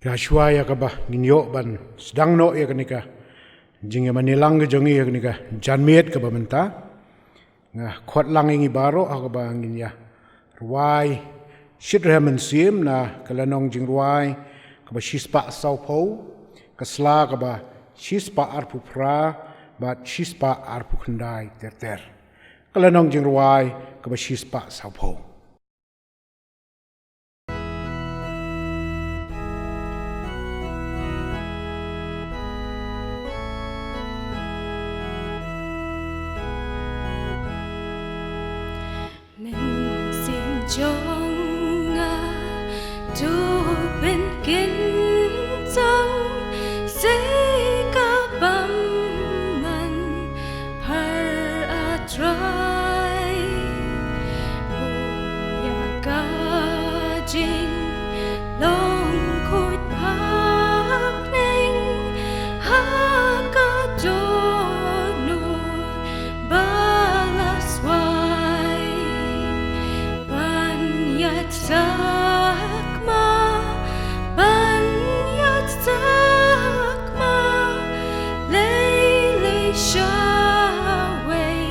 Joshua ya ka ba ginyo ban sedang no ya kanika jing manilang ke jongi ya kanika janmiet ka ba menta nga khot lang ingi baro ka ba nginya ruai shitrem sim na kalanong jing ruai ka ba shispa sau po kasla ka ba shispa arpu pra ba shispa arpu khandai ter kalanong jing ruai ka ba shispa sau po trong tu bên kính trong sẽ cả bầm mình par atrai buya cả jing long khôi tháp ninh ha cả cho nụ balaswai sakma banyat sakma leili shaway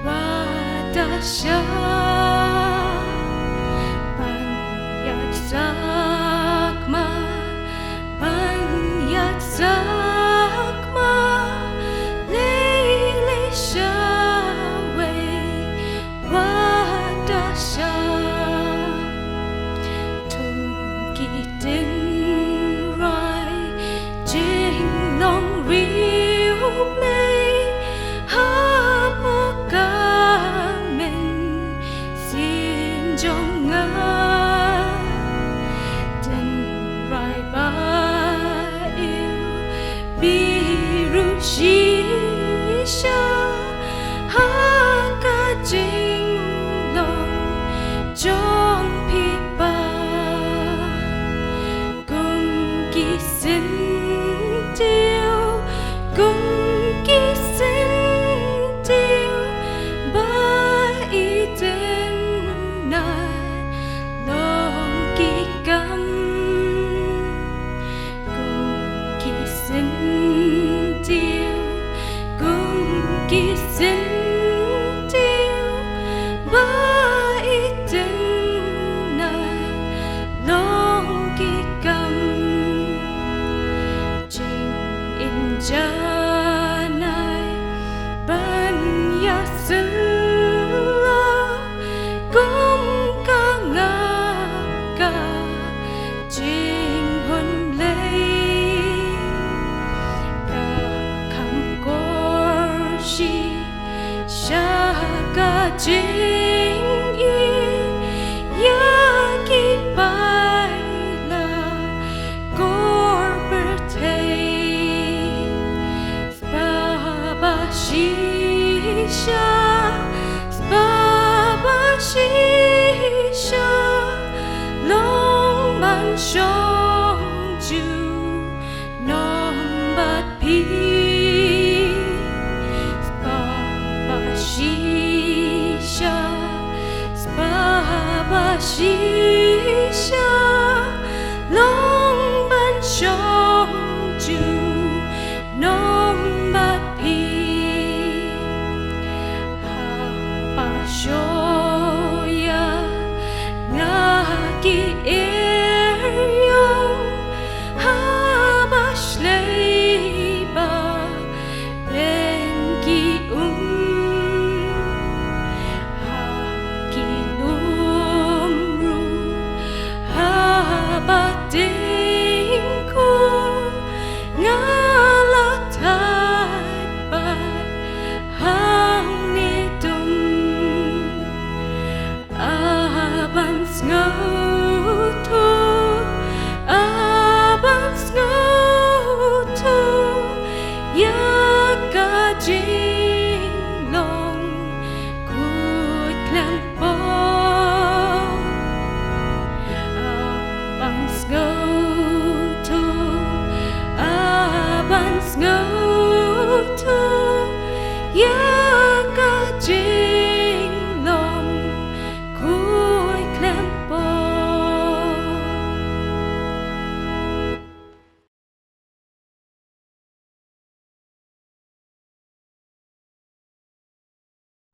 wadasha banyat sakma leili shaway wadasha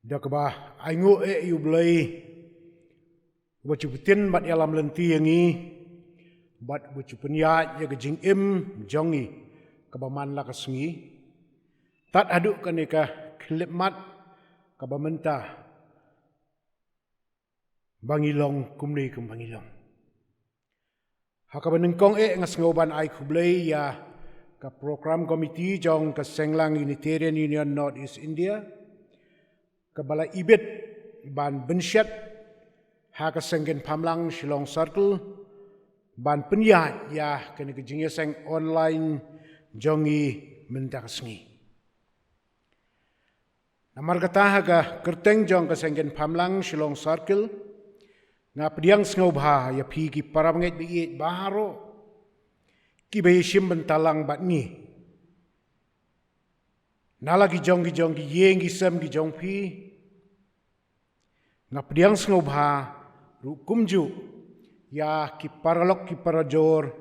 dak ba aingo yublei wacu putin bat yalam lenti yangi bat wacu penya ya gejing jongi kabaman la kasengi tat aduk kanika klipmat kabamenta bangilong kumni kum bangilong hakabanengkong ngas ngoban ai kublei ya ka program komiti jong ka Senglang Unitarian Union North East India ka bala ibet ban bensyat ha ka senggen pamlang Shillong Circle ban penya ya kene kejingya seng online jongi mentak sengi namar kata ha ka kerteng jong ka senggen pamlang Shillong Circle nga pediang sengobha ya pi ki paramnget bi baharo ki bayishim bentalang bat ni nala ki jong ki yeng ki sem ki jong pi nga pediang sengobha ru kumju ya ki paralok ki parajor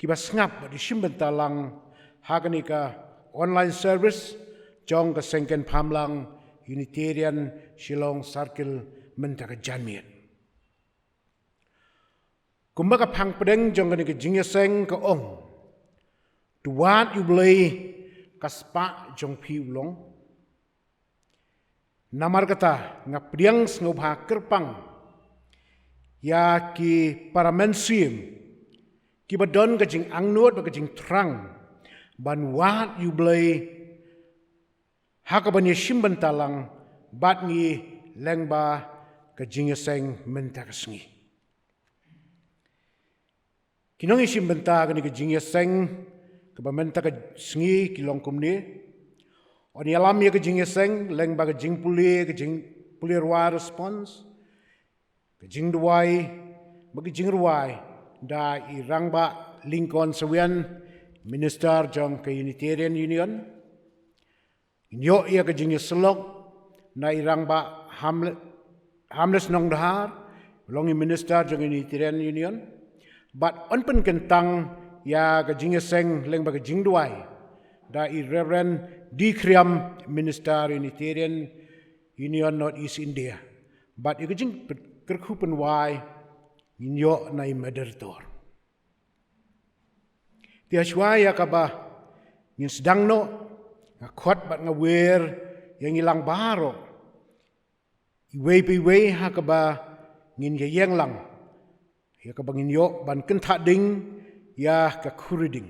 ki basngap di shim bentalang haganika online service jong ka sengken pamlang Unitarian Shillong Circle mentaka janmiet kumbaga pang pedeng jong ka jingya seng ka ong tuat yublei kaspa jong pi ulong namar kata nga priang snobha kerpang ya ki paramensium ki badon ka jing angnot ka jing trang ban wat yublei hakaban yeshim bentalang bat ngi lengba ka jingya seng mentakasngi kinong isim benta ka jingya seng ka bamenta ka sngi kilong kumni oni alam ya ka jingya seng leng ba ka jing puli rwa response ka jing duai ba ka jing ruai da irang ba Lincoln Sawian minister jong ka Unitarian Union inyo ya ka jingya selok na irang ba Hamles nong dahar longi minister jong Unitarian Union but onpen kentang ya ka jingya seng leng ba ka jing duai da i Reverend D. Kriam minister Unitarian Union North East India but i ka jing kerkupen wai inyo na i moderator tiya shwa ya ka ba ngin sedang no nga khot bat nga wer yang ilang baro iwei pi wei ha ka ba ngin ya yang lang ya ka bangin yo ban kenta ding ya ka kuriding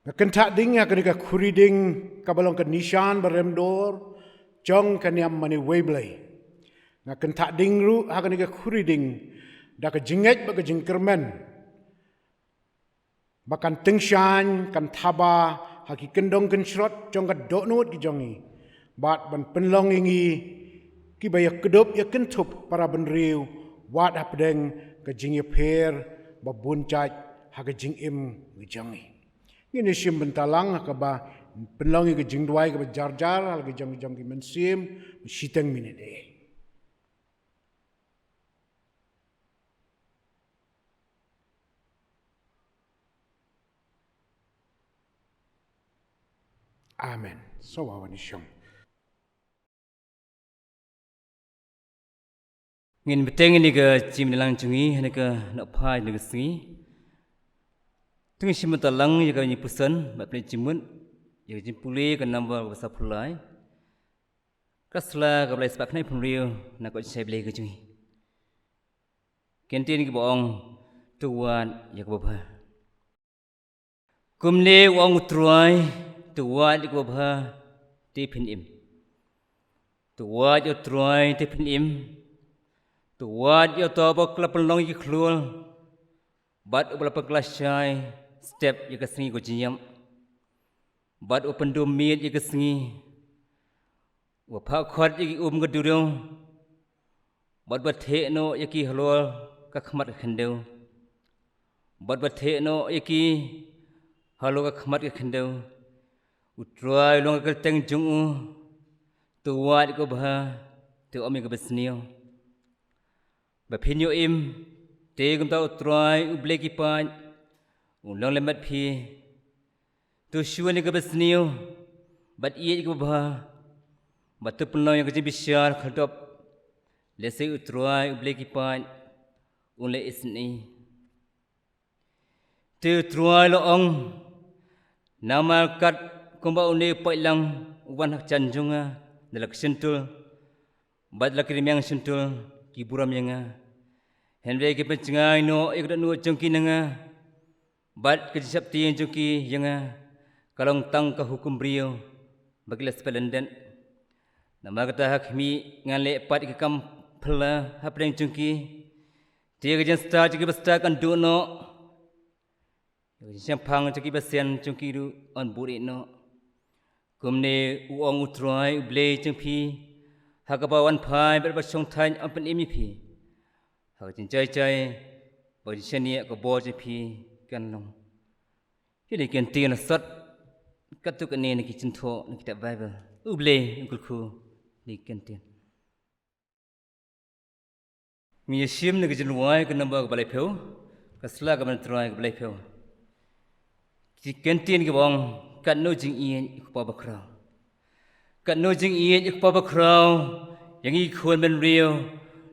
na kenta ding ya ka kuriding kabalong ka nishan baremdor jong kaniam mani weblay na kenta ding ru hagan ka kuriding da ka jinget ba ka jingkermen bakan tengshan kan thaba haki kendong kan shrot jong ka donot ki jongi bat ban penlong ingi ki ba ya kedop ya kentup para benriu wat hapdeng ka jingye per ba buncaj haga jingim ki jongi ngini sim bentalang ka ba penlongi ke jing duai ke jar hal ke jong ki mensim siteng minute amen so awan isyong ngin beteng ni ke jim lang chungi ne ke nak phai ne ke singi tung sim talang ya ka ni pusan ba pre jimun ya jim puli ka number sa phulai kasla ka blai spak nai phunriu na ko chai blai ke chungi kentin ki bong tuan ya ka ba kumne wang utruai tuan ya ka ba ti phin im tuan ya truai ti phin im tuan ya to ba klap long ki khlual bat ubla paklas chai step ya ka singi ko jiam bat open domit ya ka singi wa pha khot ya ki ga durung bat bat the no ya ki halol ka khmat khandeu bat bat the no ya ki halo ka khmat ka khandeu utrai long ke teng jung tu wat ko ba tu omi ke besnio ba pinyo im te kum ta utrai uble ki pan long lemat phi tu shuan ke besnio bat ie ko ba bat tu penlo yang ke bisyar khadop lese utrai uble ki pan ule isni tu utrai lo ong nama kat kumba une pailang wan hak chanjunga dalak sentul bad lakrim yang sentul ki buram yanga henre ke pencengai no ikda nu jengki nanga bad ke sapti jengki yanga kalong tang ka hukum brio bagilas pelenden nama kata hak mi ngale pat ke kam phla hapreng jengki tie ke jasta ke basta kan du no siang pang jengki basian jengki ru on buri no kumne uong utrai uble jengpi hakabawan phai berbasong thain ampen imi phi hak jin chai chai bagi senia ko bo jengpi kan long ini kan tin sat katuk ne ni kitchen tho ni kitab bible uble ungkul khu ni kan tin mi sim ni kijin wai kan namba ko balai pheu kasla ka man trai ko balai pheu ki kan tin ki bong kan no jing ien ko pa bakrao kan no jing ien ko pa bakrao yang i khon ben rio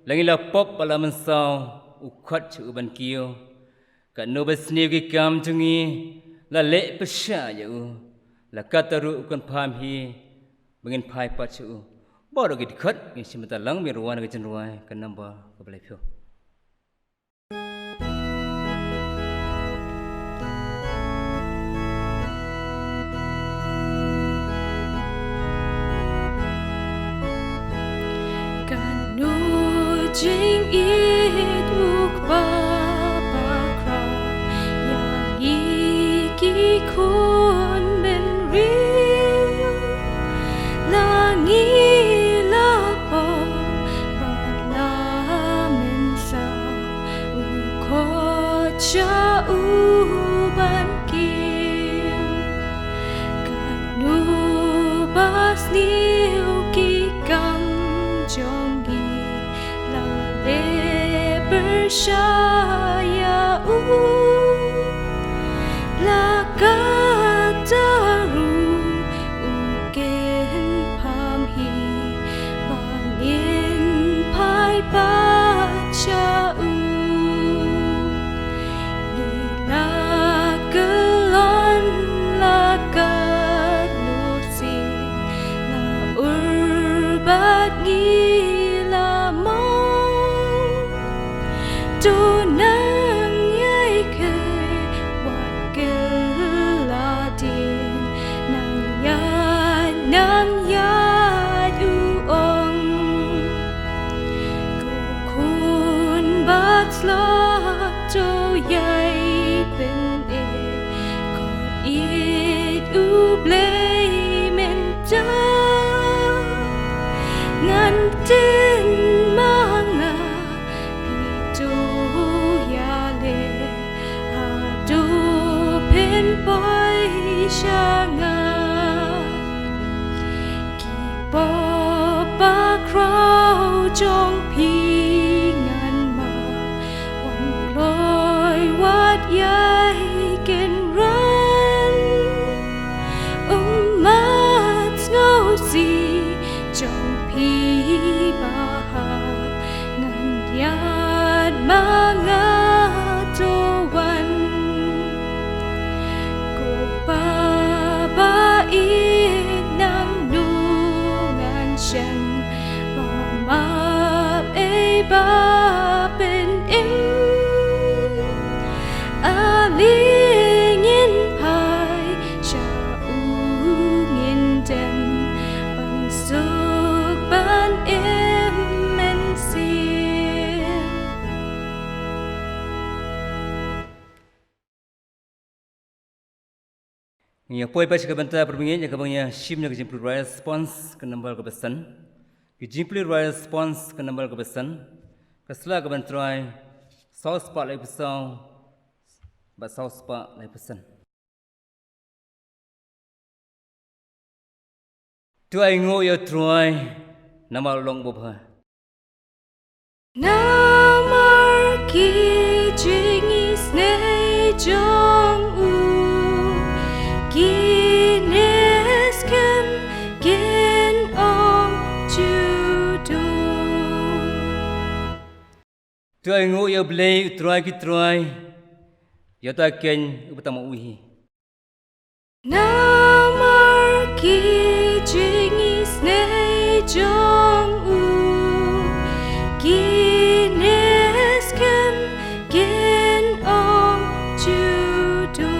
langi la pop bala man sao u khat chu ban kio kan no besne ki kam jungi la le pasha ya u la kataru kan pham hi bangin phai pa chu bo ro ki khat ni simata lang mi ruwan ka chen ruai kan namba ko balai pheu Jing it uk ba kra yang iki kun ben rio langi la po ba la men sa u ko cha u ban kim kanu bas ni ki kam jong Shaya la kataru uken pam hi bangin pai pa cha la galon la kanusi la urbat ni la mo tu nang yai ke wat ke la tin nang ya u ong ku kun bat la to yai pen e ko it u blame men ta ngan tin manga boy shanga ki bo ba crow jong pi ngan ma wan loi wat yai ken ran mat no si jong pi ba ngan yat manga to wan Baba it nang nungan shen Mama e ba pen im Aling in pai Sha ungin dem Ban suk ban im men sim Ya poi pas ke banta perbingin ya kabangnya shimnya ke jimpli response ke nombor ke pesan ke jimpli response ke nombor ke pesan kasla ke bantrai sauce pak lai pesau ba sauce pak lai pesan tu ai ngo yo troy nama long bo pha Namar ki jing is nei jong u Guinness kem gin om judo tu ai ngo yo blei troy ki troy yo ta ken upatama uhi Namar ki jing is nei jong u Guinness kem gin om judo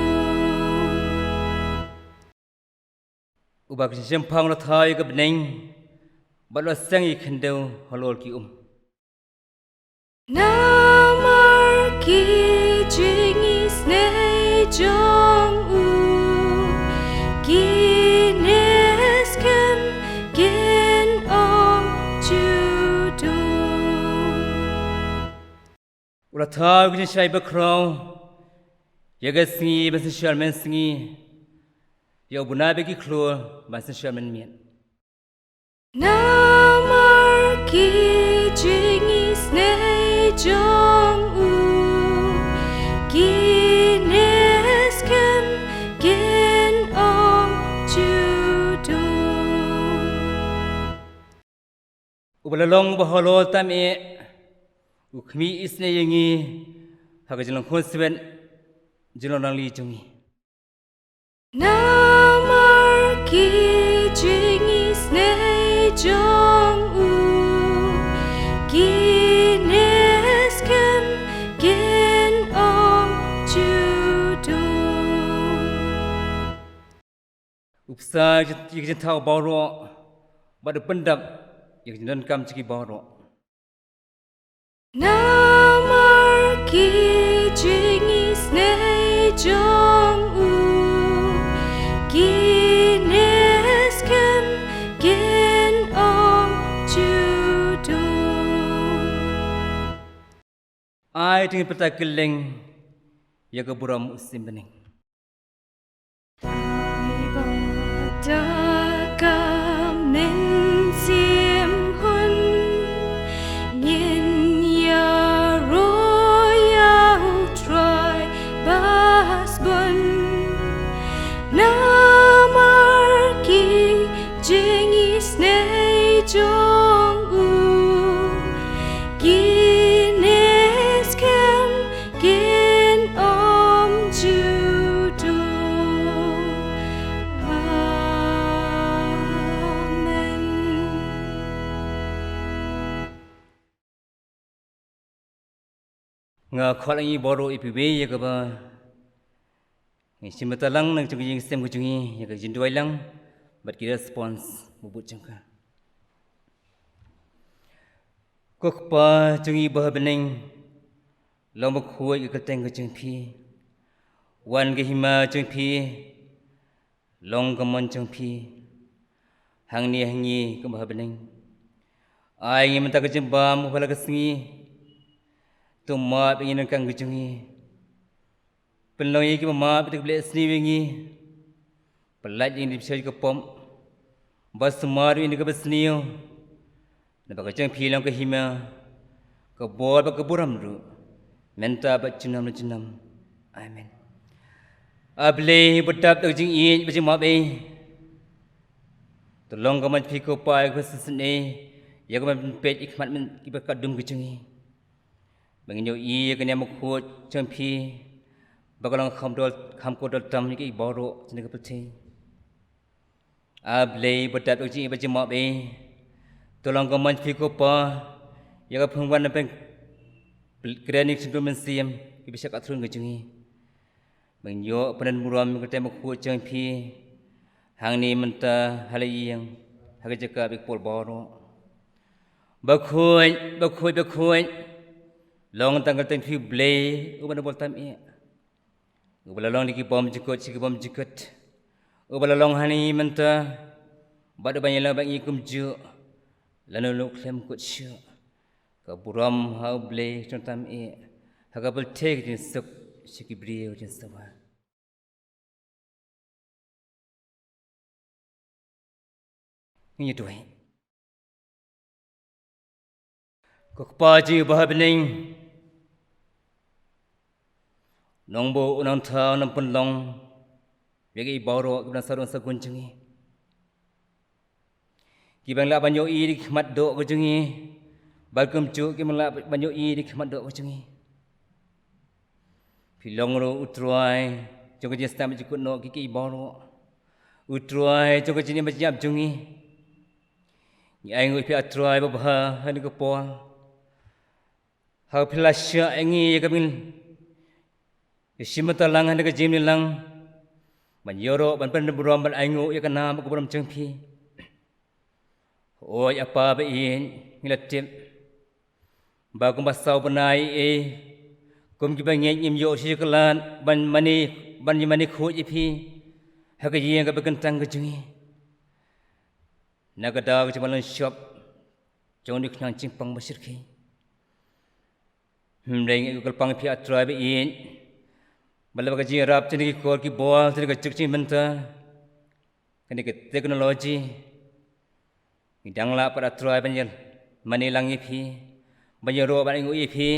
ubak sim phang la thai ka bning ba lo sang i khen deu holol ki Namar ki jing is nei jong u Guinness kem gin om judo ula thai ki shai ba crow ya ga singi ba social men singi yo buna be ki khlo ba social men mien Namar ki jing is nei jong u Guinness kem gin om judo ubala long ba holol tam e u khmi isne yengi ha ga jilong khon seben jilong nang li chungi Namar ki jing is nei jong u Guinness kem gin om judo upsa ji ji thau ba ro ba de pendap ye ji nan kam chi ba ro Namar ki jing is nei jong u Guinness kem gin om judo ai ting pata keleng ye ga buram usim bening Da kamen sim hun Yin ya royal try bas bun Namar ki jing is nei jong u Guinness kem gin om judo Amen nga kholang i boro i pibe ye ga ba ngi simata lang nang chung ying sem ku chung ye ga jin duai lang but ki response bu bu chung ka ko pa chung i ba bening long ba khuai ga teng ga chung phi wan ga hima chung phi long ga mon chung phi hang ni ga ba bening ai ngi mata ga jin ba mu phala ga singi tu ma pe yin kang gu chung yi penlong yi ki ma pe ble sni wingi pelaj yin di psai ka pom bas ma ri ni ka besniu na ba ka chang phi long ka hima ka bol ba ka buram ru menta ba chinam amen able betap tak jing yi ba jing ma be tu long ka man phi ko pai ko sne ya ka man pe ikmat men ki ba ka dum gu chung yi bang yo i ka ne mo khu chang phi ba ka long kham ko dol tam ni ki boro chne ka pthi able betap tak jing ba jing ma be tu long ka man phi ko pa ya ka phung wan na pen Krenik Sindomen Siam ki bisa ka thrun ngajungi bang yo panan muram ka tem khu chang phi hang ni menta halayang haga jaka bik pol boro ba khoi long tang ka tem phi ble uban bol tam e ubala long ki bom jikot ubala long hani menta bad banyala bang ikum ju lanu lu klem kut shu ka buram ha ble trong tam e haga bol take din suk sikibrio din sawa Nghe tuổi có ba chữ ba bên ninh nông bộ nông thao nông phân long việc cái bảo rồi cũng đang sao đông sao quân chừng khi bạn lại bao nhiêu ý đi mặt độ của chừng bạn cầm chú khi bạn lại bao nhiêu ý đi mặt độ của chừng phi long rồi utrai cho cái jenis tamu cukup no kiki bảo rồi utrai cho cái jenis macam chừng ni ai ngồi phi utrai babha hay cái pol hau phi lasha anh cái mình Simata lang handa ka jimni lang ban yoro ban pendeburam ban aingu ya kana ba kubram chengpi oi apa ba in ngilatip ba kum basau banai kum ki bangen nyim yo si kelan ban mani khu ipi ha ka yin ka bekentang ka jungi nagada ka jalan shop joni khnang chingpang basirki reng ku kalpang pi atrai ba in Bala ka ji rap chini ki kor ki bol chini ka chukchi menta kani ka teknologi ni dangla para troy banjel mani lang ipi banjero ban ingu ipi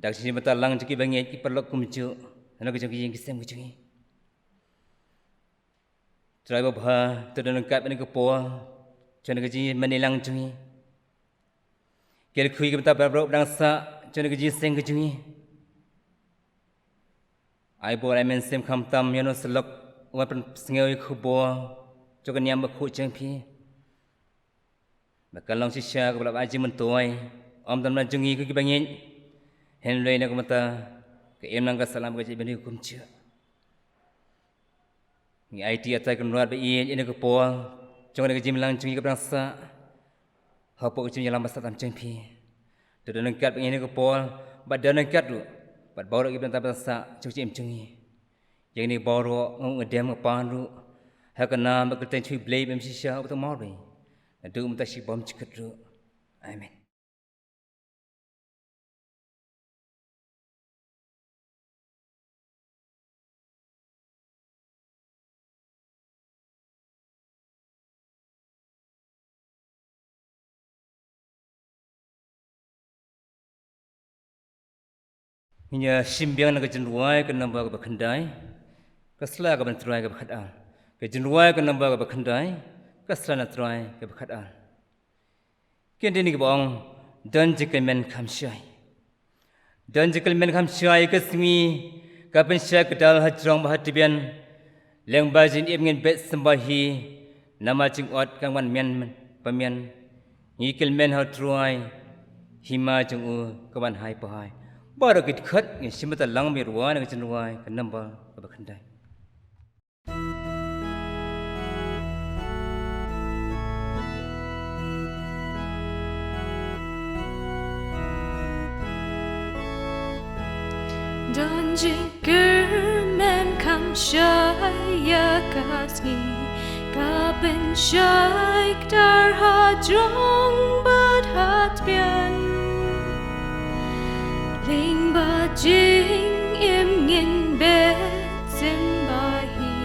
dak sini mata lang chiki bangi ki perlok kumju ana ka chiki ki sem kuchingi troy ba bha tedan kat ban ka po chini ka ji mani lang chungi kel khui ki mata bro dang sa chini ka ji sem kuchingi ai bor ai men sem kham tam yano selok wa pen sngeu khu bo cho kan yam ba khu chang phi ba kan long si sha ko la ji man toy om tam na jungi ku ki bangin hen le na ko mata ke em nang ka salam ka ji ben kum chia ni ai ti atai kan rat ba in ko po cho kan ka ji lang jungi ka prang sa ha po ka ji lam ba sa tam chang phi to dan kat ba in ko po ba dan kat lu Bat baru kita tak berasa cuci emcengi. Yang ini baru ngedem ngepandu. Hakana berkaitan cuci blay memsisha atau mari. Nadu mutasi bom cikatru. Amin. Nya simbiang na kejendruai ke nambah ke bakhandai kasla ke bantruai ke bakhadal kejendruai ke nambah ke bakhandai kasla na truai ke bakhadal kendini ke bong dan jikal men khamsyai ke smi ka pensya kedal hajrong bahatibian leng bajin ibngin bet sembahi nama jingot kangwan men pamian ngikil men ha truai hima jungu kawan hai pahai Baru kita kat, ni semua lang mirwan, ni jenuai, kenapa berkendai. Dan jika men kam syaya kasih, kapan syaik dar hajrong badhat bian. Ling ba jing im ngin bet sembahi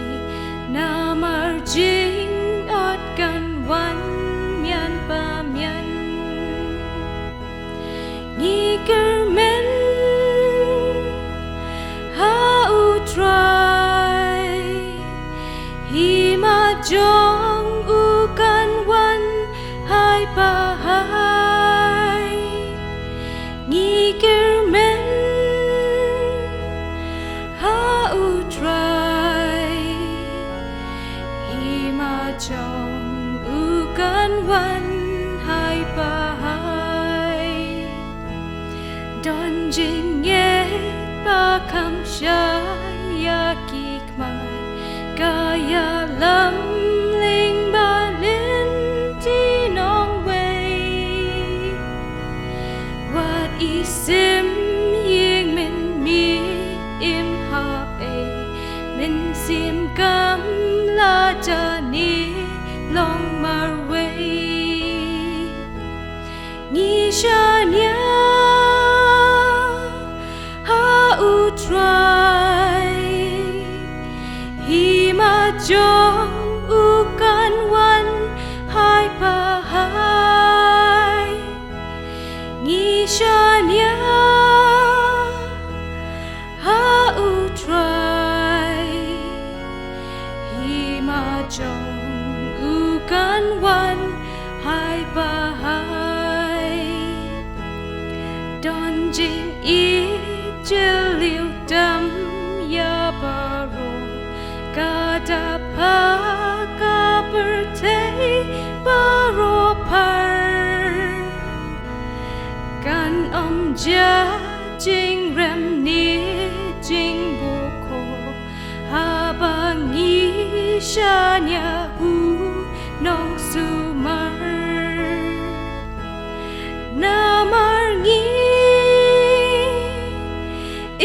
namar jing ot kan wan mian pa mian ni ker men ha u try hi ma jong u kan wan hai pa hai ni ker trong ukan wan hai pa hai don jin ye ba kam shaya kikman kaya lam ling ba lin ti nong wei wat isim ying min mi im hap e min sim kam la jani long my way ni shanya ha u try hi ma jong u kan wan chong ukan wan hai bahai don jing I liu dam ya baro kada pa ka berte baro par kan ja jing rem ni jing boko habangi shanya hu nong sumar namar ngi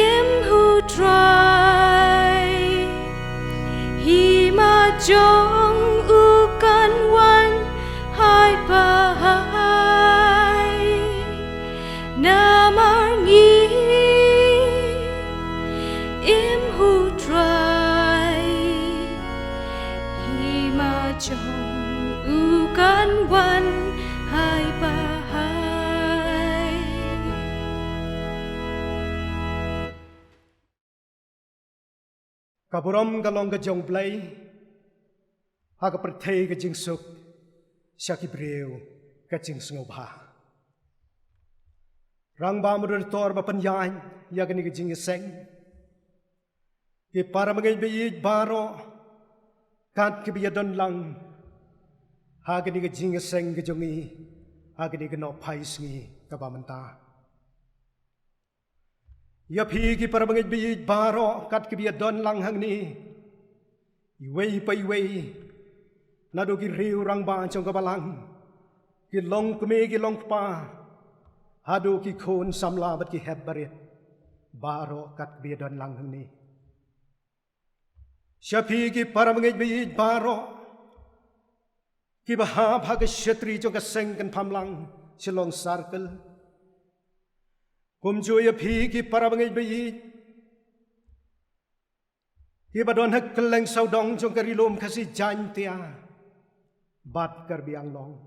im hu try hi ma jong ukan wan hai bahai namar ngi im hu try hi ma jong ukan wan hai bahai Kaburam galong gajong play haga perthei gajing suk syaki breu gajing sngobha rang ba mudur tor ba panyan yagani gajing seng ki para magai beyi baro kat ki biyadon lang hagani gajing seng gajongi hagani gano phais ngi kabamanta ya phi ki para magai beyi baro kat ki biyadon lang hangni iwei pai wei nado ki riu rang ba chong kabalang ki long kme ki long pa hadu ki khon samla bat ki heb baret baro kat biyadon lang hangni Syafi ki para mengai baro ki baha bhag shetri jong ka seng kan phamlang silong circle kum jo ya phi ki para mengai ki badon hak keleng saudong jong ka rilom kasi jan tia bat kar biang long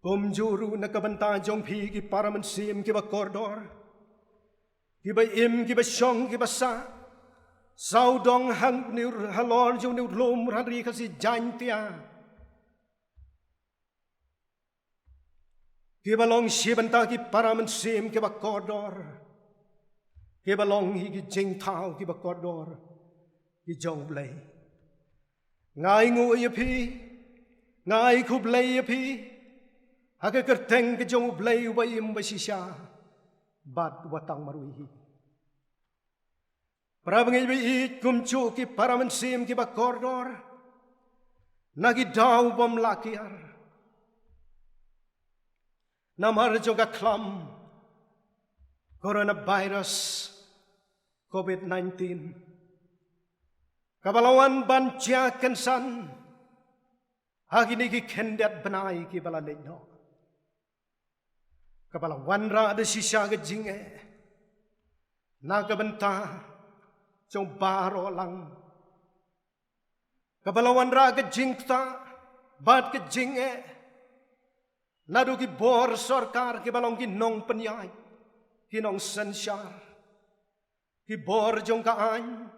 kum juru na ka banta jong phi ki para men sim ki ba kordor ki ba im ki ba shong ki ba sa sau dong hang niu halor jong niu lom hari kasi jantia ki balong sibanta ki paramen sim ki ba kodor ki balong hi ki jing thao ki ba kodor ki jong blai ngai ngu ye phi ngai khub lei ye phi ha ke kerteng ki jong blai wa im ba shisha bat watang marui hi Prabangai bait kumchu ki paraman sim ki bakordor nagi daw bom lakiar namar joga klam coronavirus COVID-19 kabalawan bancha kensan hagini ki kendet banai ki balaleno kabalawan ra de shisha ga jinge nagabanta Jong baro lang kabalawan ra ka jingta bat ka jinge nadu ki bor sarkar ki balong ki nong penyai ki nong sensyar ki bor jong ka an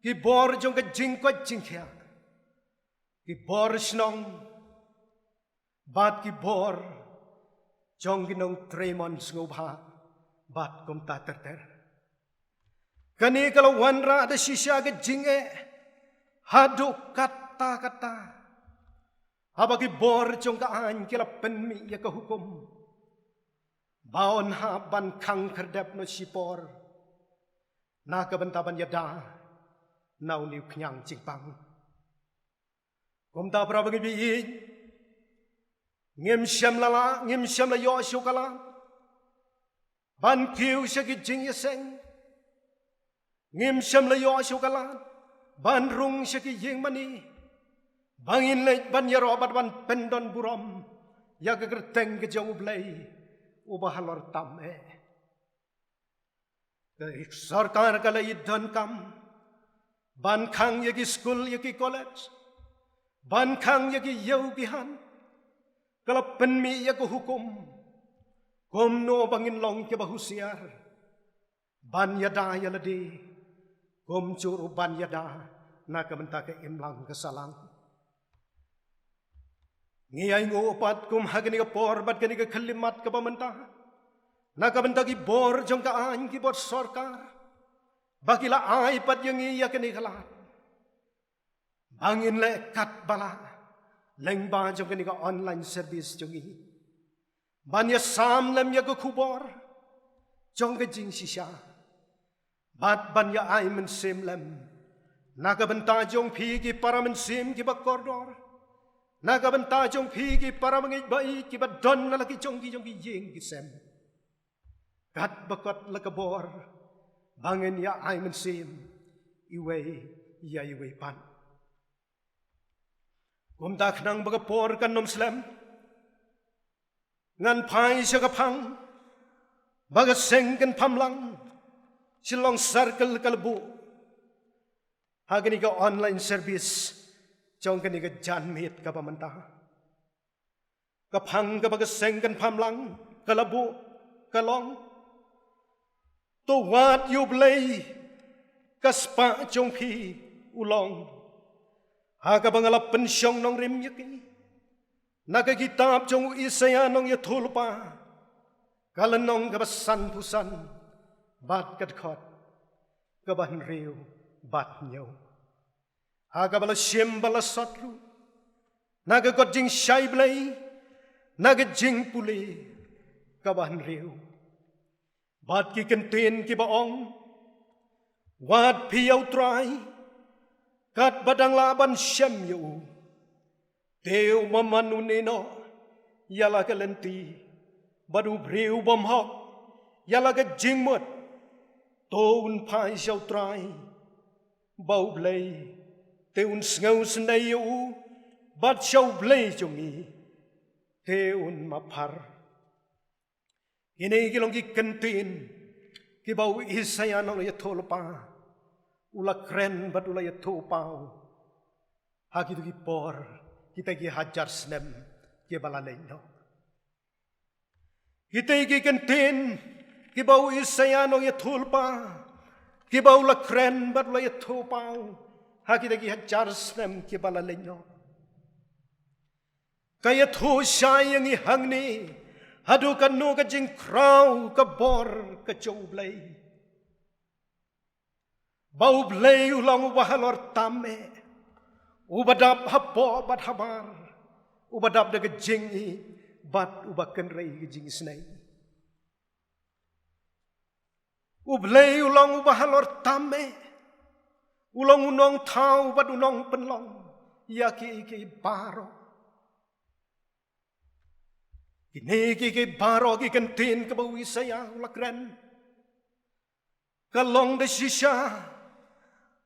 ki bor jong ka jing ko jingkya ki bor snong bat ki bor jong ki nong tremon ngobha bat kom ta ter Kani kalau wanra ada shisha ke jinge hadu kata habagi bor jong ka an kila penmi ya ka hukum baon ha ban khang kerdep no sipor na ka bantaban yada nau niu knyang jingpang kom ta pra bagi bi ngem sham la yo shukala ban kiu shaki jing yeseng Ngim syam la yo syukalan ban rung syaki yeng mani bangin lej ban yaro bat ban pendon buram ya ke gerteng ke jauh blai ubah lor tam ke sarkar kala idhan kam ban khang yaki school yaki college ban khang yaki yogihan kala penmi yaku hukum komno bangin long ke bahusiar ban yada yaladi Kom curu ban yada nak benta ke imlang kesalang. Ngiyay ngopat kum hagani ka porbat gani ka kalimat ka pamenta. Nak benta ki bor jong ka an ki bor sarkar. Bakila ay pat yang iya kani kalat. Bangin le kat bala. Leng ba jong kani ka online service jong i. Banya sam lem ya ka kubor. Jong ka jing sisya. Bat banya ay men sim lem. Nakabenta jong pigi para men sim ki ba koridor. Nakabenta jong pigi para mengibay ki ba don na laki jong ki ying ki sem. Kat bakot lakabor. Bangin ya ay men sim. Iway ya iway pan. Kumtak nang bagapor kan nom slam. Ngan pai siya kapang. Bagaseng kan pamlang. Silong circle kalbu. Hagani ka online service. Jong kani ka janmit ka pamanta. Kapang ka bagaseng kan pamlang. Kalabu. Kalong. To what you play, kaspa jong pi ulong. Haga bangalap pensyong nong rim yaki. Nagagitab jong isaya nong yatulpa. Kalanong kabasan pusan, bat kadkot, kaban riw, bat nyaw. Haga bala siyem bala satlu. Nagagot jing siyay blay, nagadjing puli, kaban riw. Bat ki kentin ki baong, wat piyaw try, kat badang laban siyam yu. Teo mamanunino, yala kalenti, badu briw bomhok, yala ka jingmut, toon pai siyaw try, bau blay, teon sngaw snay yu, bat siyaw blay jungi, teon mapar. Ini kilong ki kentin, ki bau isaya nong ya tolpa, ula kren bat ula ya topau, hagi tu ki por, kita ki hajar snem, ki balalay no. Kita ki kentin, ki bau isaya nong ya tolpa, ki bau ula kren bat ula ya topau, hagi tu ki hajar snem, ki balalay no. Kaya to siya yang ihang ni, hadu kanu ka jing kraw ka bor ka chow blay. Bau blay ulang ubahalor tame. Ubadap hapo bat habar. Ubadap da ka jing i bat ubakan ray ka jing snay. Ublay ulang ubahalor tame. Ulang unong tau bat unong penlong. Yaki iki baro. Kiniki ki baro ki kentin ke bawi saya ulakren. Kalong de sisya.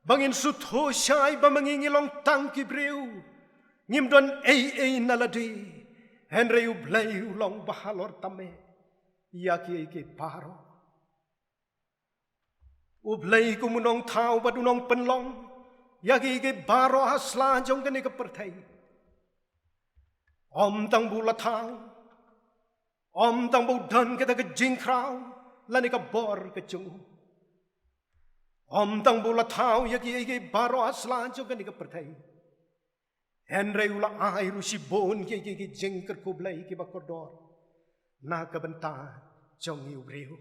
Bangin sutho syai ba mangingilong tangki briu. Ngimdon ay naladi. Henry ublay ulong bahalor tame. Yaki ki baro. Ublay kumunong tau badunong penlong. Yaki ki baro hasla jong kani ke pertay. Om tang bula tau. Om tang budan kita ke jingkraw, lani ka bor ke chung. Om tang bula tau yaki baro aslan jo kani ka pertai. Henry ula ai rusi bon ki jingker kublai ki bakordor. Na ka benta jong yu briu.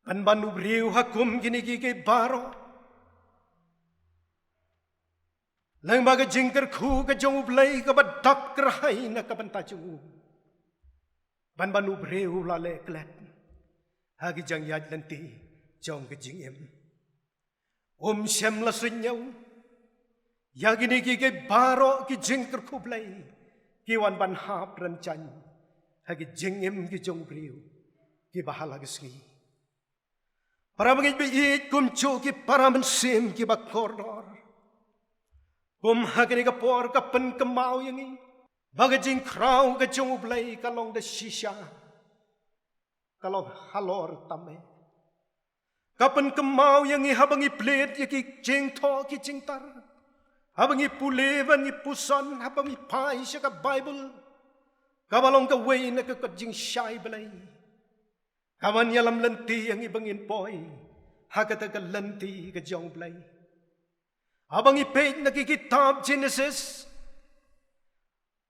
Pan banu briu hakum kini ki baro. Lang baga jingker ku ka jong ublai ka badak kerhai na ka benta chung. Ban banu breu lale klet. Hagi jang yad lenti jong ke jingim. Shem la sunyaw. Yagi ni ki baro ki jingker kublay. Ki wan ban hap ranchan. Hagi jingim ki jong breu. Ki bahala gisgi. Para mangit biit kumcho ki para mensim ki bakordor. Hagi ni ka por ka pen kemau yangi. Bagajing kraw ka jong ublay kalong da shisha. Kalong halor tame. Kapan kemau yang habang iplit yaki jing to ki jing tar. Habang ipulevan ipusan habang ipai siya ka Bible. Kabalong ka way na ka jing shy balay. Kaman yalam lenti yang ibangin poy. Hagata ka lenti ka jong ublay. Abang ipet na kitab Genesis.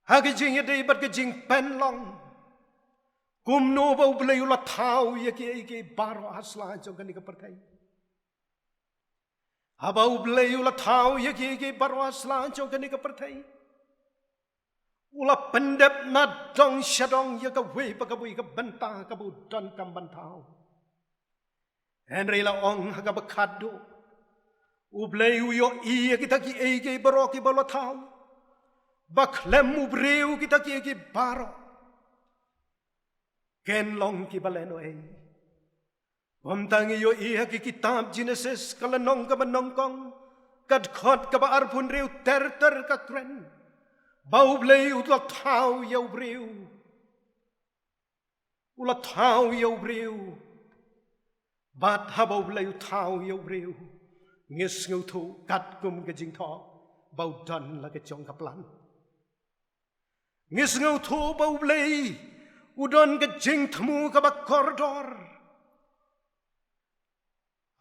Hagi jing ya day bat ke jing pen long. Kum no ba ublay ula tau ya ki baro asla jong kan ikapertai. Haba ublay ula tau ya ki baro asla jong kan ikapertai. Ula pendep na dong syadong ya ka wei pa ka bui ka benta ka bu don kam bantau. Henry la ong haga bakado. Ublay uyo iya kita ki ege baro ki balo tau. Baklem ubreu kita ki ege baro. Ken long ki baleno ei. Bamtang iyo iya ki kitab Genesis kalanong ka manongkong. Kad khot ka ba arpun reu ter ka kren. Bau blei ula tau ya ubreu. Ula tau ya ubreu. Bat habau blei tau ya ubreu. Ngis ngau thu kat kum ke jing tho. Bau dan la ke chong kaplan. Ngis ngau thu bau blei. Udon ke jing temu ka ba koridor.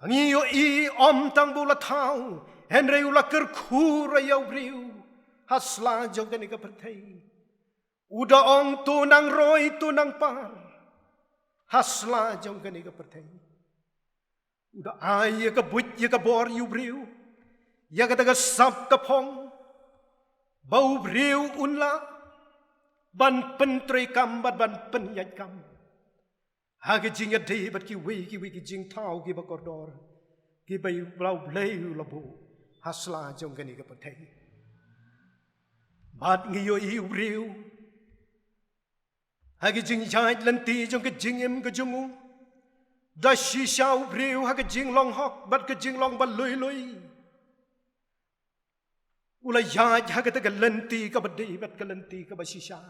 Angiyo i om tang bula tau. Henry ula kerkura ya ubreu. Hasla jong kan ika pertai. Uda ong tunang roy tunang par. Hasla jong kan ika pertai. Uda ay ka but ya ka bor yu briu. Ya ka taga sap ka pong. Bau briu unla. Ban pentri kam bat ban penyat kam. Hagi jing ya day bat ki wei ki jing tau ki ba kordor. Ki bay blau bleu labu. Hasla jong kan ika pertai. Bat ngiyo iubriu. Hagi jing jait lenti jong ke jing im ke jongu. Da shisha ubriu hagi jing long hok bat ke jing long ba lui lui. Ula jait hagi ta ke lenti ka ba dei bat ke lenti ka ba shisha.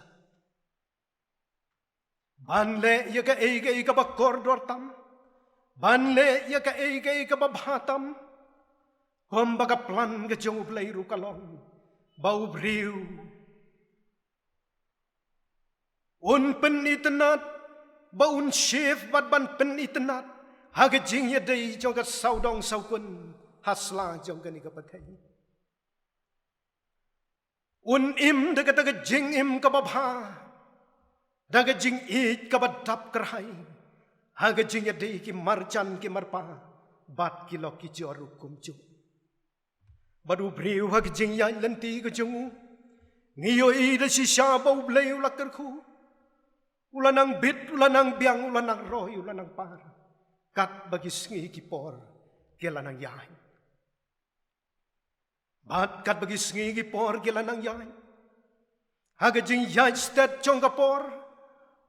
Ban le ya ka ege ka ba koridor tam. Ban le ya ka ege ka ba bhatam. Kom ba ka plan ke jong ublay ru kalong. Bau briu. Un pen itenat. Baun chef bat ban pen itenat. Haga jing ya day jong ka saudong saukun. Hasla jong ka ni ka patay. Un im daga daga jing im ka babha. Daga jing it ka badap kerhai. Haga jing ya day ki marjan ki marpa. Bat ki lo ki joru kumju. Badu briu hag jing ya lenti ke jongu. Ngiyo i da shisha bau bleu la kerku. Ula nang bit, ula nang biang, ula nang roy, ula nang par. Kat bagi sengi kipor, kela nang yai. Bat kat bagi sengi kipor, kela nang yai. Haga jing yai stet chong kapor.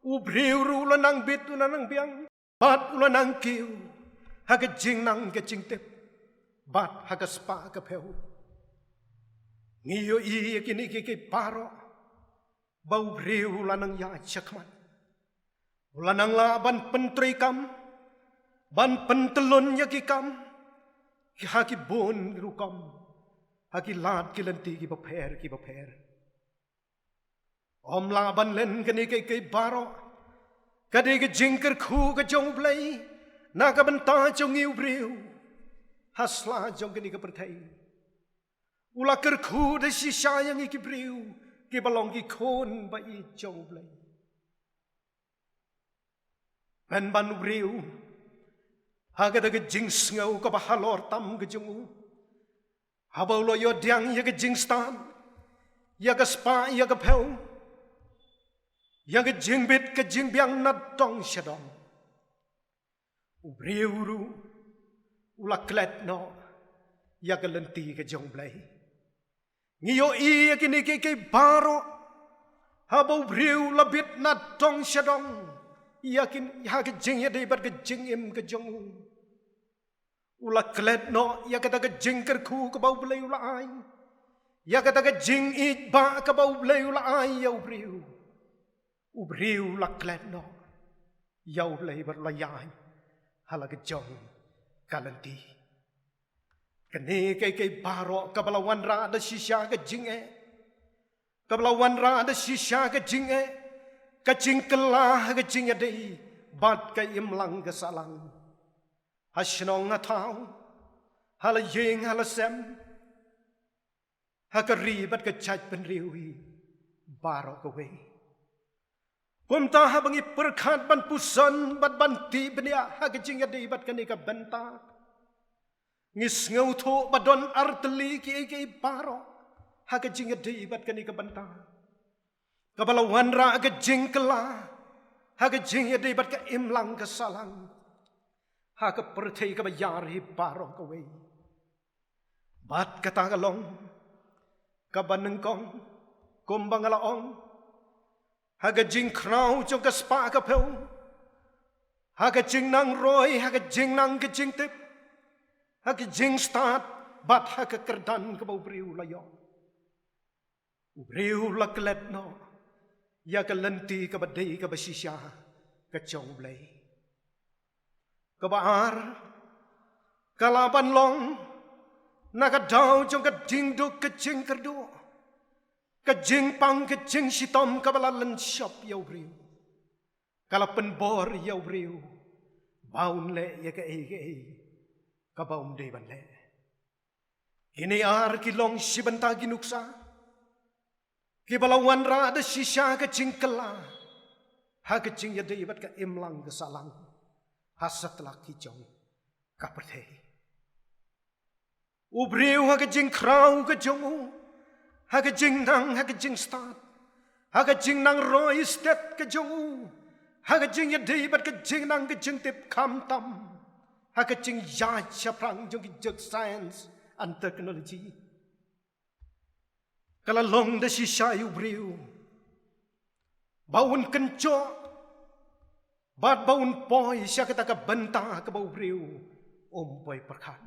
Ubriu ru ula nang bit, ula nang biang. Bat ula nang kiu. Haga jing nang ke jing tip. Bat haga spa ka peu. Ngiyo iya kini kiki paro. Bau briu lanang ya cakman. Lanang la ban pentri kam. Ban pentelun ya ki kam. Ki haki bon rukam. Haki lad ki lenti ki baper ki baper. Om la ban len kini kiki paro. Kadi ki jingker ku ka jong blay. Naka benta jong iu briu. Hasla jong kini ka pertai. Ula kerku da shisha yang iki briu. Ki balong ki kon ba i jong blay. Men ban briu. Haga da ke jing ngau ka ba halor tam ke jongu. Habau lo yo diang ya ke jing stan. Ya ke spa ya ke peu. Ya ke jing bit ke jing biang na dong syadong. Briu ru. Ula klet no. Ya ke lenti ke jong blay. Ngiyo iya kini kiki baro. Habau briu labit na dong syadong. Yakin ya ke jing ya debat ke jing im ke jong. Ula klet no. Ya kata ke jing kerku ke bau blay ula ay. Ya kata ke jing it ba ke bau blay ula ay ya ubriu. Ubriu la klet no. Ya blay berlayay. Hala ke jong. Kalanti. Kene kay baro kabalawan ra da shisha ka jinge. Kabalawan ra da shisha ka jinge. Ka jingkelah ka jinge day. Bat ka imlang ka salang. Hasnong atau. Hala ying hala sem. Hakari bat ke chat penriwi barok away. Kumta habangi perkat ban pusan bat banti benia hakajing yadi bat kanika benta. Ngis ngauto badon arteli ki barok hakajing yadi bat kanika benta. Kabalawan ra hakajing kela hakajing yadi bat ka imlang kesalang. Haka pertai kabayari barok away. Bat katagalong kabanengkong kumbangalaong. Hagajing krau jong kaspa kapeu. Hagajing nang roy, hagajing nang gajing tip. Hagajing start, bat hagakerdan kabau briu layo. Briu laklet no. Ya kalenti kabadai kabasisya kacong blay. Kabaar, kalaban long, nakadaw jong kading do kajing kerdo. Kajing pang kajing sitom kabalalan shop yaw briu. Kalapan bor yaw briu. Baun le ya ka ei. Kabaum deban le. Iniar kilong sibanta ginuksa. Kibalawan ra ada sisya kajing kela. Ha kajing ya debat ka imlang kesalang. Hasat laki jong kaperte. Ubriu ha kajing krau kajong. Hagajing nang hagajing start. Hagajing nang roy step kajong. Hagajing ya debat kajing nang kajing tip kam tam. Hagajing ya chaprang jong kijak science and technology. Kalalong da si sayu briu. Baun kenco. Bat baun poy siya kita ka benta ka bau briu. Ompoy perkan.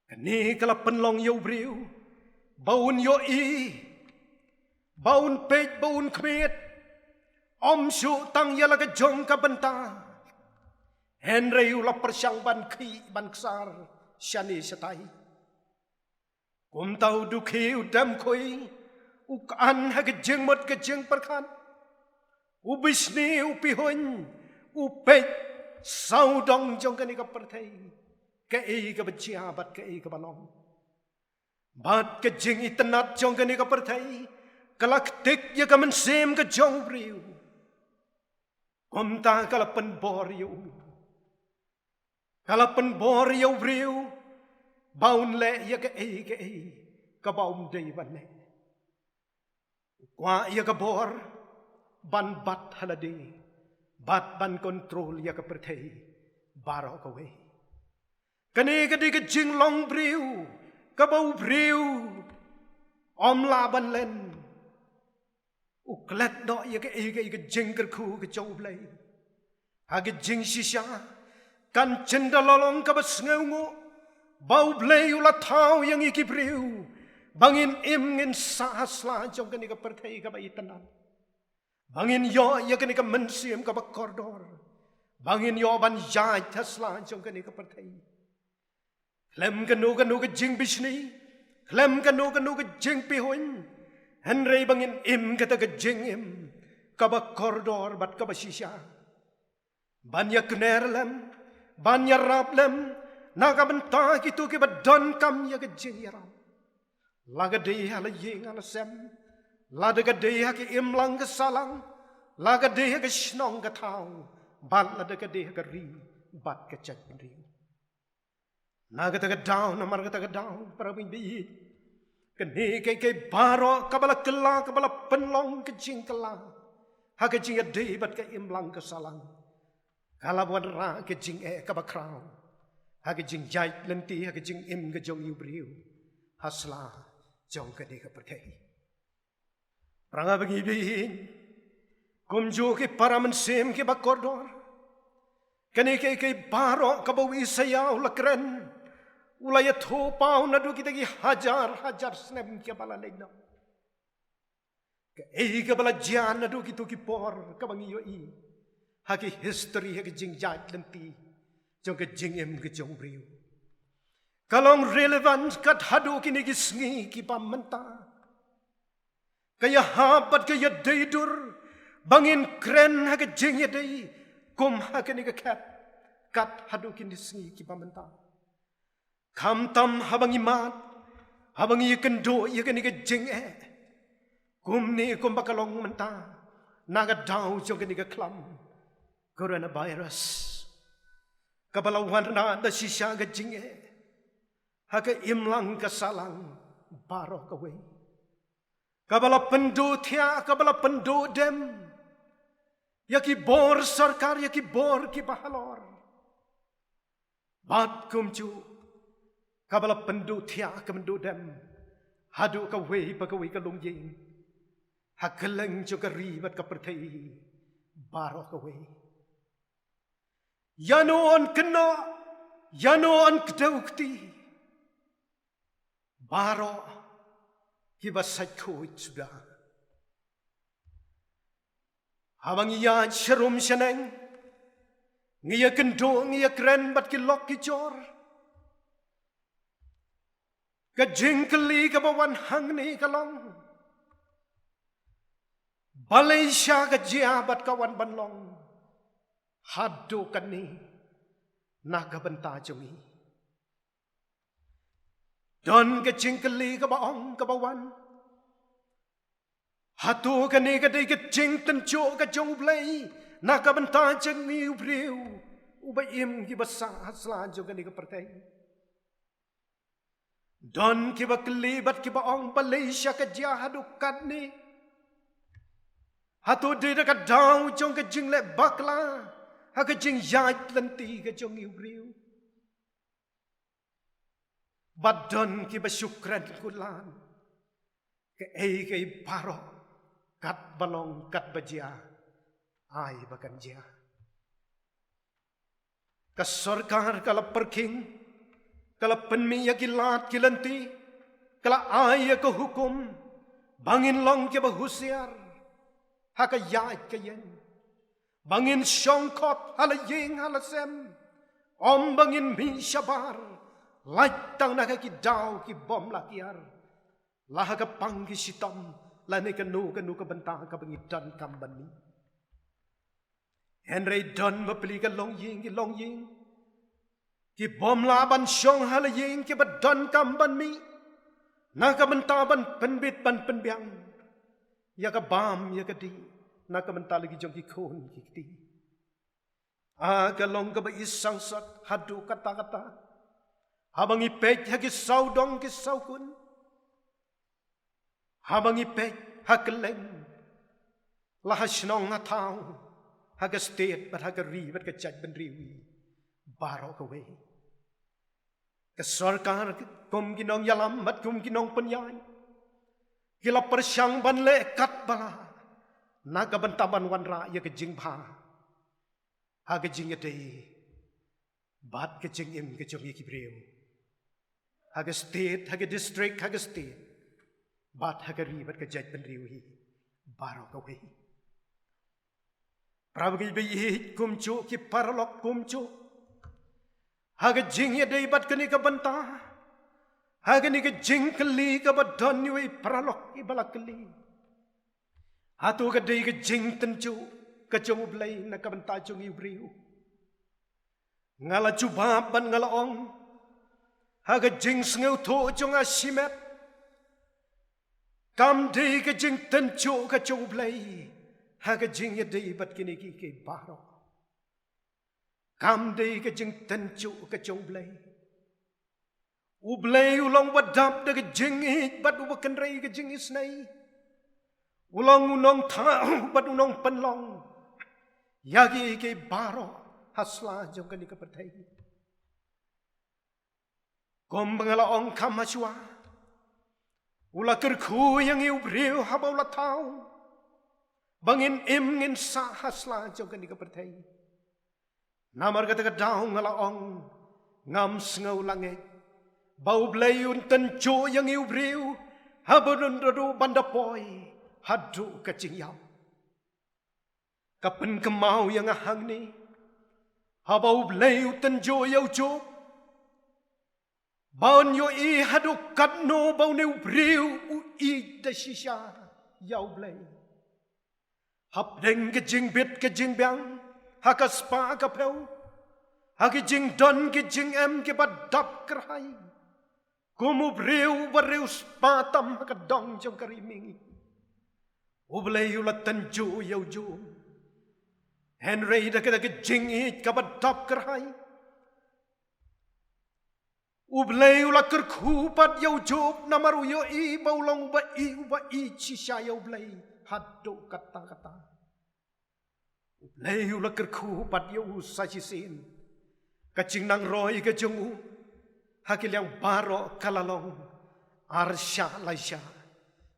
Kani kalapan long yaw briu. Baun yoi, baun pej, baun kmet, om su tang yala ke jong ka benta. Henry ula persyang ban ki ban ksar, syani setai. Kum tau duki udam koi, ukan ha ke jeng mot ke jeng perkan. Ubisni upihon, upej, saudong jong kani ka pertai. Ke ka berjabat, ke ka balong. Bat kajing itenat jong kani ka pertai. Kalaktik ya ka mensem ka jong briu. Kumta kalapan bor yu. Kalapan bor yu briu. Baun le ya ka ei. Kabaum day ban le. Kwa ya ka bor. Ban bat halade. Bat ban kontrol ya ka pertai. Baro ka way. Kani ka di kajing long briu. Kabau briu, om laban len, uklet do ya ke jeng kerku ke jauh blay, hage jeng sisya, kan cenda lolong kabas ngeungu, bau blay ulat tau yang iki briu, bangin ngin sahas la jong kani ka pertai ka baitanan, bangin yo ya kani ka mensim ka bakordor, bangin yo ban jai tasla jong kani ka pertai. Klem kanu ke jing bisni, klem kanu ke jing pihun, Henry bangin im kata ke jing im, kaba koridor bat kaba sisya. Banya knerlem, banya rablem, naga benta kitu ke badon kam ya ke jing yaram. Laga dei hala ying ala sem, laga dei ha ke imlang ke salang, laga dei ha ke snong ke tau, bat laga dei ha ke ri, bat ke chat ri. Naga taga down, namar taga down, para bingbi. Kene ke baro kabala kela, kabala penlong ke jingkela. Ha ke jing ade bat ke imlang ke salang. Kala buat ra ke jing kabakrau. Ha ke jing jait lenti, ha ke jing im ke jong yubriu. Hasla jong ke de ke perkai. Pranga bingbi. Kumjo ke para mensem ke bakordor. Kene ke baro kabawi sayaw lakren. Ulaya thopau nadu kita ki hajar snem kia bala legna. Ke ke bala jan nadu kitu ki por kabangi yo i. Haki history haki jing jat lenti. Jong ke jing em ke jong briu. Kalong relevant kat hadu kini ki sngi ki pamenta. Kaya habat kaya deidur. Bangin kren haki jing ya dei. Kum haki ni ke kat hadu kini sngi ki pamenta. Kam tam habang imat, habang ikan do ikan ikan jing kum ni kum bakalong menta naga daw jong ikan ikan klam coronavirus kabalawan na da sisya ga jing haka imlang kasalang baro kawe kabala pendu thia kabala pendu dem yaki bor sarkar yaki bor ki bahalor bat kumcu kabala pendu thia kemendu dem hadu kawe pakawe kalung ying hakeleng jo kari bat kaperthai baro kawe yanon kena yanon kdaukti baro kibasat ko sudah habang iya serum seneng ngiya kendo ngiya keren bat kilok kicor kajing keli kabawan hang ni kalong Malaysia kajia bat kawan banlong hadu kani naga benta jongi don kajing keli kabaong kabawan hatu kani kadai kajing tenco kajong blai naga benta jongi ubriu ubayim kibasa hasla jogani kapertai don kiba kelibat kiba ong Malaysia kajia hadukat ni hatu dira ka daw jong ka jing le bakla ha ka jing yat lanti ka jong ibriu badon kiba syukran kulan ke ke paro kat balong kat bajia ai bakan jia ka sarkar kala perking kala penmi ya kilat kilanti kala ay ka hukum bangin long ke bahusiar haka yait kayen bangin syongkot hala ying hala sem om bangin mi syabar lait tang na ki daw ki bom lakiar lah ka panggi sitam lane kanu ka bentang ka bangidan kambani Henry don mapeli ka long ying ki bom laban syong hala ying ki badan kamban mi na ka bentaban penbit ban penbiang ya ka bam ya ka di na ka benta lagi jong ki khon ki ti aga long ka ba isang sat hadu kata habang ipet ha ki saudong ki saukun habang ipet ha keleng lahasnong atau ha ka state bat ha ka ri bat ka chat ban riwi baro ka we ke sarkar kum ginong yalam mat kum ginong penyai kila persyang ban le kat bala naga bentaban wanra ya ke jing bha ha ke jing ate bat ke jing im ke jong ki breu ha ke state ha ke district ha ke state bat ha ke ri bat ke jaj ban riwi baro ka we prabgi be kum chu ki parlok kum chu Haga jing ya day bat kani ka banta. Haga ni ka jing kali ka bat don yu pralok ibalak kali. Hatu ka day ka jing tencu ka jong blay na ka banta jong ibriu. Ngala jubab ban ngala ong. Haga jing sngaw to jong asimet. Kam day ka jing tencu ka jong blay. Haga jing ya day bat kani ki ke barok. Kam day ka jing tencu ka jong blay. Ublay ulong wadap da ka jing it bat ubakan ray ka jing isnay. Ulong unong tao bat unong panlong. Yagi ke baro hasla jong kani ka patay. Kom bangalaong kamaswa. Ula kerku yang iubriu habaw la tao. Bangin im ngin sa hasla jong kani ka patay. Namar kata daong ngalaong ngam sengaw langit bau blayun tenco yang iubriu habadun radu bandapoy hadu kacingyaw kapen kemau yang ahang ni habau blayu tenjo yau jo baun yo i hadu katno bau ne ubriu u i da shisha yau blay hap deng kajing bit kajing biang haka spa kapeu haki jing don ki jing em ki badap kerhai Como breu bareu spatam kadong jong karimingi. Ublay ulat tanjo yaw jo. Henry da kada jingi kabadap kerhai. Ublay ulat kerkupat yaw job namaru yo I baulong ba I cisha yaw blay haddo kata-kata. Ublay ulat kerkupat yaw sajisin. Kacing nang roy ke jongu. Hakil yang baro kalalong arsya laisya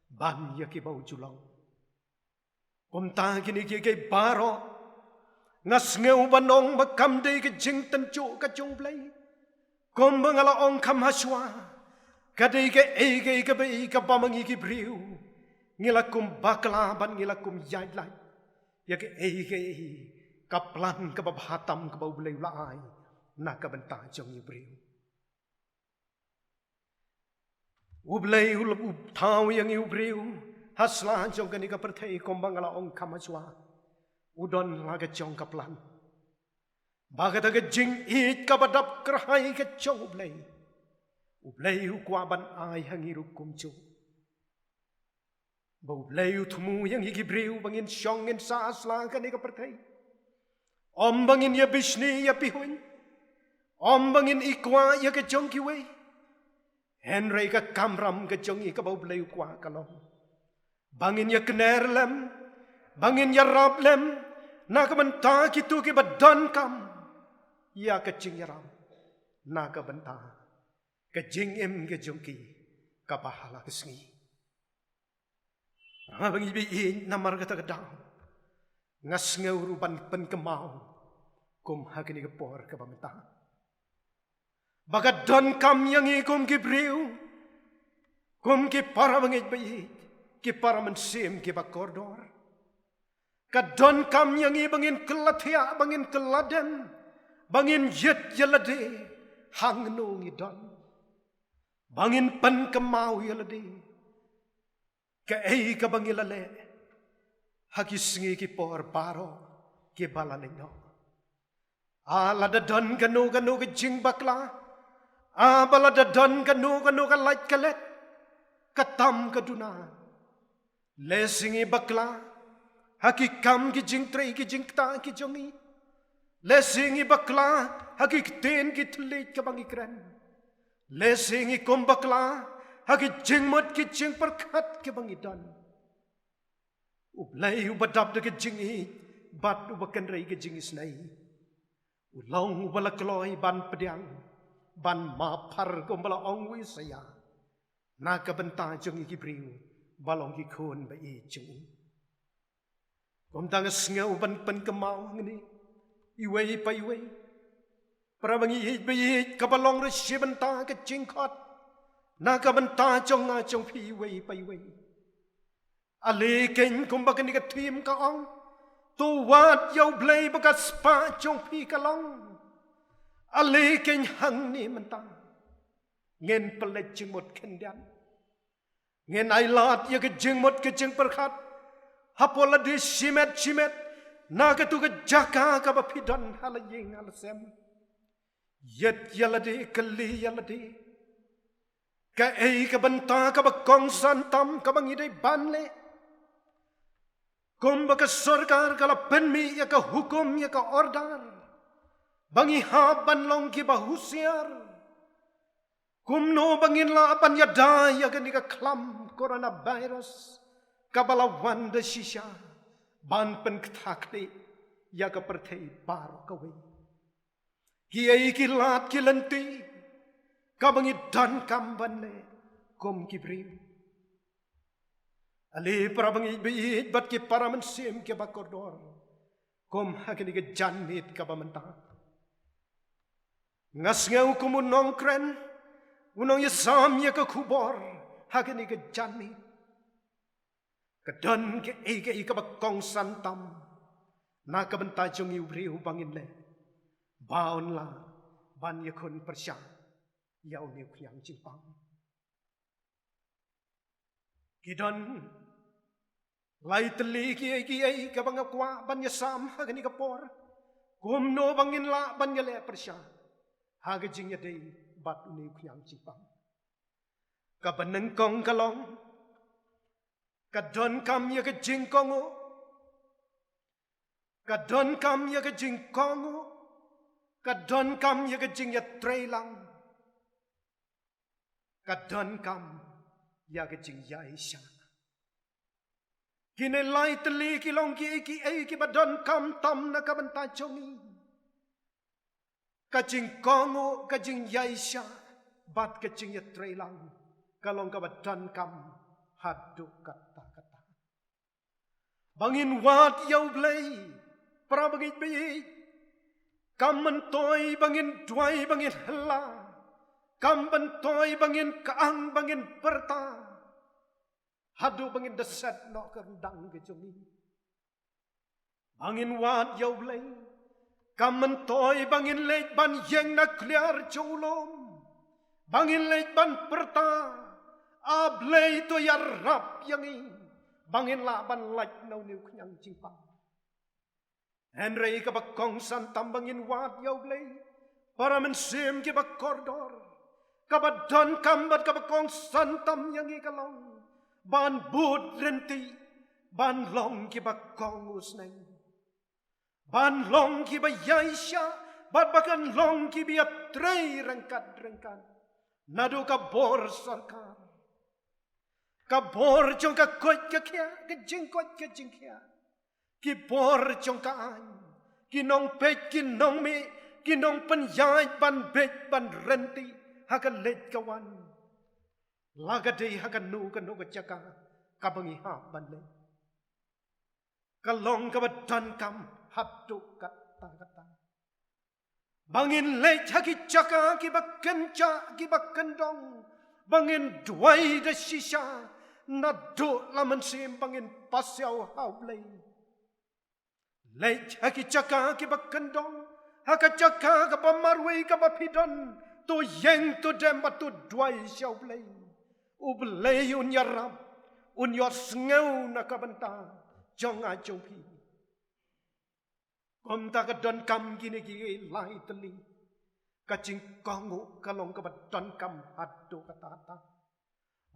ban yakibau julong. Kumta kini kike baro ngas ngeu banong bakam de ke jing tencu ke jong blai. Kom bangala ong kam haswa kadai ke ege ke bei ke bamangi ki briu. Ngila kum bakla ban ngila kum yai lai. Ya ke ege kaplan ke babhatam ke bau blai lai na ka benta jong ni briu. Ublay ulap ubtaw yang iubriu haslan jong kanika perthai kombangala ong kamaswa udon laga jong kaplan bagat aga jing it kabadap kerhai ke jong ublay ukwaban ay hangiru kumcho ba ublay utmu yang igibriu bangin syongin sa aslan kanika perthai om bangin ya bishni ya pihuin om bangin ikwa ya ke jong kiwei Henry ka kamram ke jongi ka bau blay kwa kalong. Bangin ya kenerlem, bangin ya rablem, na ka benta kitu ki badan kam. Ya ka jing yaram, na ka benta, ka jing em ke jongki, ka pahala kesengi. Rabang ibi namar kata kedang, ngas ngeurupan pen kemau, kum hakini ke por ka bamenta. Bagat don kam yang ikum ki briu, kum ki para mengit bayi, ki para mensim ki bakordor. Kadon kam yang i bangin kelatia, bangin keladem, bangin yet yelade, hang nungi don. Bangin pen kemau yelade, ke ei ka bangilale, hagis ngi ki por baro, ki balanino. Ala da don ganu ke jing bakla, Abalada don kanu ka light kalet katam kaduna lesingi bakla hakikam ki jing trei ki jing ta ki jongi lesingi bakla hakikten ki tlit ka bangikran lesingi kom bakla hakik jing mot ki jing perkat ki bangidan ublay ubadab de ki jingi bat ubakan rei ki jingi snai ulong ubalakloi ban pediang ban mapar kumbala ongwi saya naga benta jong iki briu balong ki khon ba I jong kom tang snga ban pen kemau ngini iwei pa iwei prabangi bi ka balong re shi benta ke jingkot naga benta jong nga jong pi iwei pa iwei ale ken kum ba kani ka tim ka ong tu wat yau blai ba ka spa jong pi ka long Ale ken hang ni mentang ngen pelet jing mot kendian ngen ai lat ya ke jing mot ke jing perkhat hapola di simet na ke tu ke jaka ka ba pidan hala ying hala sem yet yalade kali yalade ka ei ka benta ka ba kong santam ka bang idai banle kom ba ka sarkar ka la penmi ya ka hukum ya ka ordar Bangi haban long ki bahusiar kumno bangin la apan yada ya ganika klam coronavirus kabalawan de shisha ban pen kthakli ya ka perthei bar kawe ki ai ki lat ki lenti ka bangi dan kambanle kom ki bri ale prabangi bi bat ki paraman sim ki bakordor kom hakini ke janit ka bamenta Ngas ngau kumun nongkren, unong yasam ya ke kubor, hakini ke jani. Kedon ke ege ika bakong santam, na kebentajong iubriu bangin le. Baon la, ban yakun persya, yau niuk yang jimpang. Kidon, lai teli ki ege ika bangakwa, ban yasam hakini ke por, kumno bangin la, ban yale persya. Haga jingnya day bat ni kuyang cipang. kabaneng kong kalong, kadon kam ya ke jing kongo, kadon kam ya ke jing kongo, kadon kam ya ke jing ya trailang, kadon kam ya ke jing ya isya. Kine lai teli kilong ki badon kam tam na kabanta chongi, kajing kongo kajing ya isya, bat kajing ya trailang, kalong kabadon kam hadu kata-kata. Bangin wat yau blay, para bangit bayi, kam mentoy bangin duai bangin hela, kam mentoy bangin kaang bangin perta, hadu bangin deset no kerendang kejongi. Bangin wat yau blay, kam mentoy bangin leit ban yeng na kliar jolom, bangin leit ban perta, ablay to yarap yangi, bangin laban lait nau niu knyang jingpang. Henry ka bakong santam bangin wat yaw blay, para mensim ki bakordor, kabadon kambat ka bakong santam yangi kalong, ban bud renti, ban long ki bakong usneng, ban long ki bayaisya, bat bakan long ki biatrei rengkat, nadu ka bor sarkar. Kabor chong ka kot ka kya, ka jingkot ka jingkya. Ki bor chong ka an, ki nong pet, ki nong me, ki nong penyai ban bet ban renti, haka let kawan. Laga day haka nu ka chaka, kabangi ha ban le. Kalong ka badan kam, hapdo kata. Bangin let haki chaka, ki bakan cha, ki bakan dong. Bangin duai da shisha, nado laman sim bangin pasyau haublay. Leit haki chaka ki bakandong, haka chaka ka pamarway ka bapidon, to yeng to dem to duai siaublay. Ublay unyarap, unyar sngew na kabanta, jong a jongpi. Komta ka don kam gini lai teli, kacing kongo kalong kabadon kam hado katata.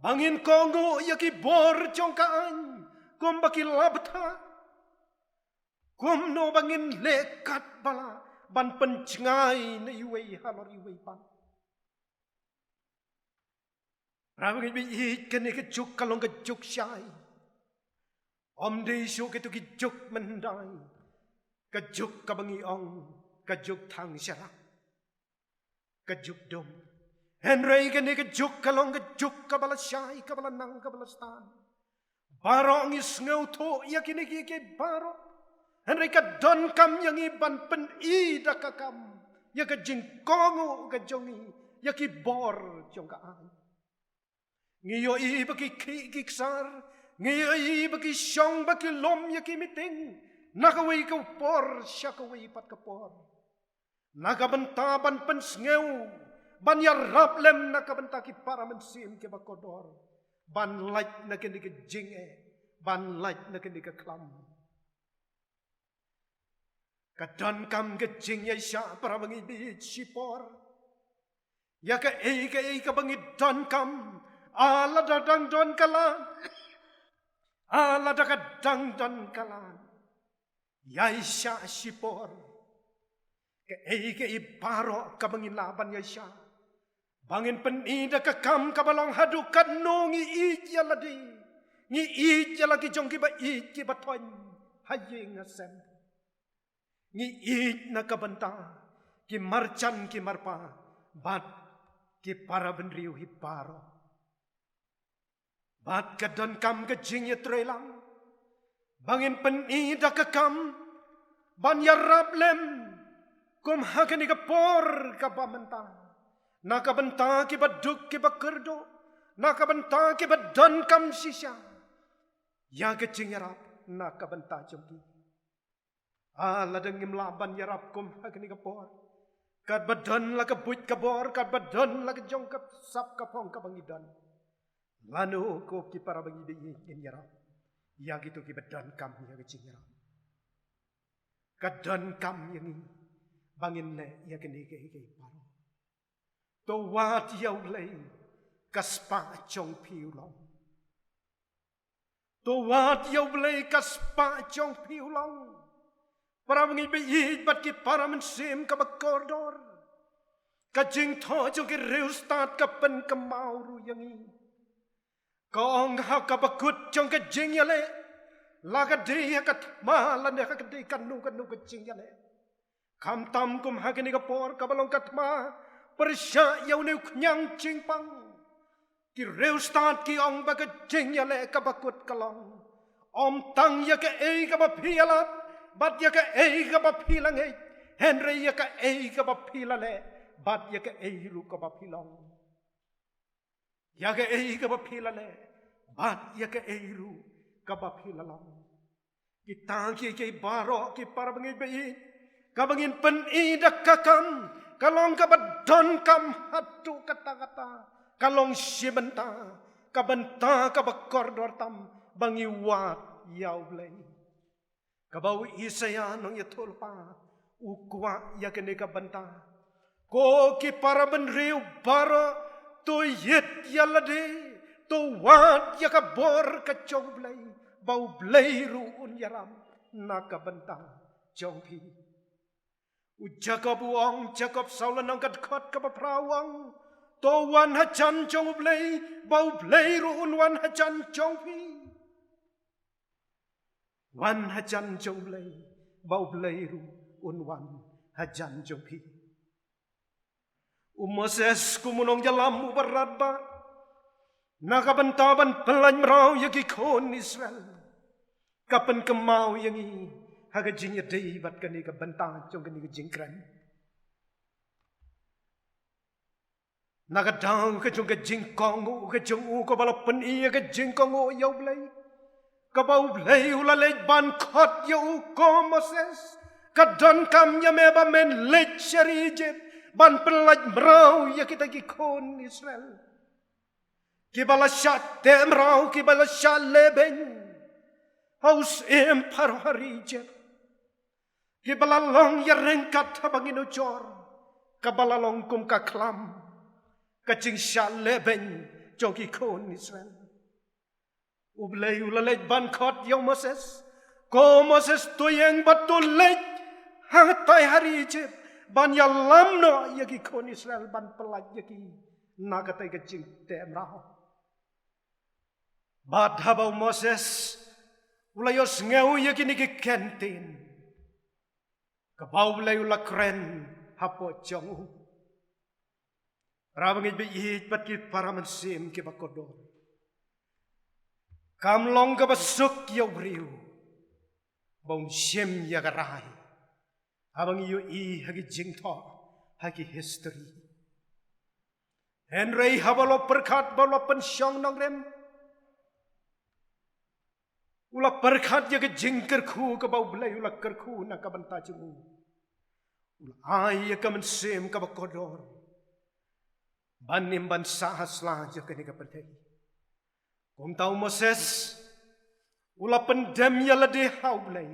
Bangin kongo yaki bor jongkaan, kum baki labta. Kum no bangin lekat bala, ban pencengai na iway halor iway pan. Ramang ibi kene kejuk kalong kejuk syai. Om desu ketu kejuk mendai, kejuk kabangi ong, kejuk thang syarak. Kejuk dom. Henry kene kejuk kalong kejuk kabala syai, kabala nang, kabala stan. Barong isngau to yakini ke barong. Henry ka don kam yang iban pen ida kakam. Ya ka jingkongo ka jongi, ya ki bor jong ka an. Ngiyo i baki kiksar, ngiyo i baki syong baki lom ya ki miting. Nakaway ka por, siya kaway pat ka por. Nakabenta ban pensngew, ban yarap lem nakabenta ki para mensim ki bakodor, ban light na kini ki jinge, ban light na kini ki klam. Kadan kam ke jinge sya para mangibit sipor, ya ka bangit don kam, ala dadang don kalan, ala dadang don kalan, ya sya sipor. Ke iparo kabangin laban ya sya. Bangin penida kakam kabalong hadukan no ngi ija ladi. Ngi ija lagi jong kiba ija batoy. Haye ngasem. Ngi ij na kabanta. Ki marchan ki marpa. Bat ki para benriu hiparo. Bat kadan kam kejing ya trelang. Bangin penida kakam. Ban yarab lem. Kum hakani ka por ka pamenta, nakabenta ki baduk ki bakerdo, nakabenta ki badan kam sisya, ya kecing yarap nakabenta jomki. Ala dengim laban yarap kum hakani ka por, kad badan la ka buit ka bor, kad badan la ka jong ka sap ka pong ka bangidan. Lanu ko ki para bangidi in yarap, ya gitu ki badan kam ya kecing yarap. Kadan kam yang ini. Bangin le ya kini ke paro. To wat yaw lay kaspa chong piu long. To wat yo blei kaspa chong piu long. Para mengi bei bat ki para mensim ka bakordor. Ka jing tho chong ki reu start ka pen ka mau ru yangi. Kong ha ka bakut chong ka jing yale. La ka de ka ma la ne ka de ka nu ka jing yale. Kam tam kum ha ni ka por ka balong ka ma. Persya yo ne knyang jing pang. Ki reu start ki ong ba ka jing yale ka bakut kalong. Om tang ya ka e ka ba pialat. Bat ya ka e ka ba pilang e. Henry ya ka e ka ba pilale. Bat ya ka e ru ka ba pilong. Ya ka e ka ba pilale. Bat ya ka e ru ka ba pilalong. Kita ki baro ki para bangi bei. Ka bangin pen i dak kakam. Kalong ka ba don kam hatu kata-kata. Kalong sibenta, kabenta kabakordor tam, bangi wat yaw blay. Kabaw isaya nong yatulpa, ukwa yakene kabenta. Ko ki para benriu bara, to yet yalade, to wat yakabor kachong blay, bau blay ruun yaram, nakabenta jongpi. Ujakab uang, jakab saulan ang kadkot kabaprawang, to wan hajan jong blay, bau blay ruun wan hajan jong pi. Wan hajan jong blay, bau blay ruun wan hajan jong pi. Moses kumunong jalam ubarat ba, nakabantaban pelany meraw yagi kon Israel. Kapan kemau yangi, haga jing yadai bat kani kabantang jong kani jingkran. Nagadang ka jong ka jingkong ka jong u ka balapan iya ka jingkong u yaw blay. Ka bau blay ulalay ban kot yaw ko Moses. Ka don kam yameba men lech shari Egypt. Ban pelaj meraw ya kita gikon Israel. Kibala syat dem raw kibala syat leben. Haus empar hari Egypt. Kibala long ya rengkat habangin ujor. Kabala long kum ka klam. Kacing syaleben jogi kon Israel. Ublay ulalej ban kot yaw Moses. Ko Moses tuyeng batulej hatay hari Egypt. Ban yalam no yagi kon Israel ban pelaj yagi nagatay kacing temraho. Bad habaw Moses ulayos ngew yagi nigi kentin. Kabaw ulay ulakren hapo jong. Rabang ibig pat ki para mansim ki bakodor. Kamlong ka basuk yaw riu. Bong sim yagaray. Habang iyo hagi jingto hagi history. Henry habalo perkat balo pensyong nang rem. Ula perkat yaga jingker ku ka bau blay ula kerku na kabanta jumu. Ula ay yaga mansim ka bakodor. Banim ban sahas lah je kini kapatay. Kung tahu Moses, ula pendem ya lade haublay.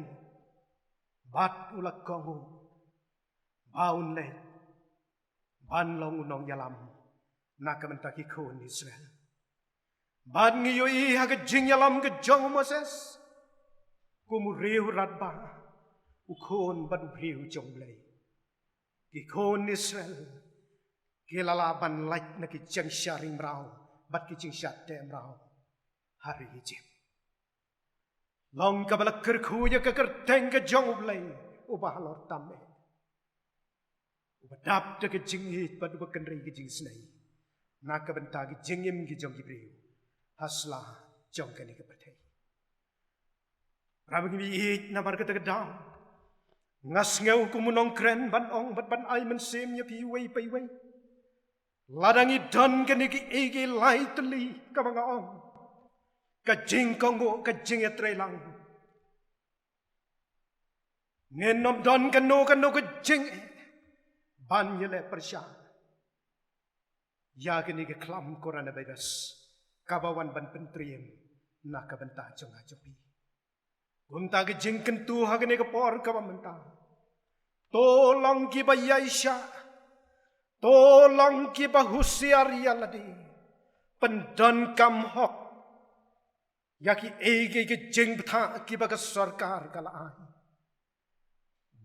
Bat ula kongu, baun le, ban long unong yalam, nakamantaki kon Israel. Bat ngiyo haga jing yalam ke jong Moses, kumuriw radba, ukon ban uriw jong blay. Kikon Israel. Kilalaban like na kijang syaring raw, bat kijang syatem raw, hari Egypt. Long kabalak kerkuya kakerteng ka jong ublay, ubahalor tame. Ubadap da kijang hit, badubakan rin kijang snay. Nakabanta kijang im kijang gibriw, hasla jong kani kapatay. Rabang ibig na markatagadaw, ngas ngaw kumunong kren, banong bat ban ay mansim ya piway payway. Ladangi don kaniki igi lightly ka mga ong. Kajing kongo kajing etrelang. Ngenom don kano kajing banyele persya. Ya kaniki klam coronavirus. Kabawan ban pentriem nakabenta jong ajopi. Unta kajing kentu hagani kapor kabamenta. Tolong kibayay siya. Tolong ki bahusiar yaladi. pendon kam hok yaki ege ke jing tha ki baga sarkar kala ai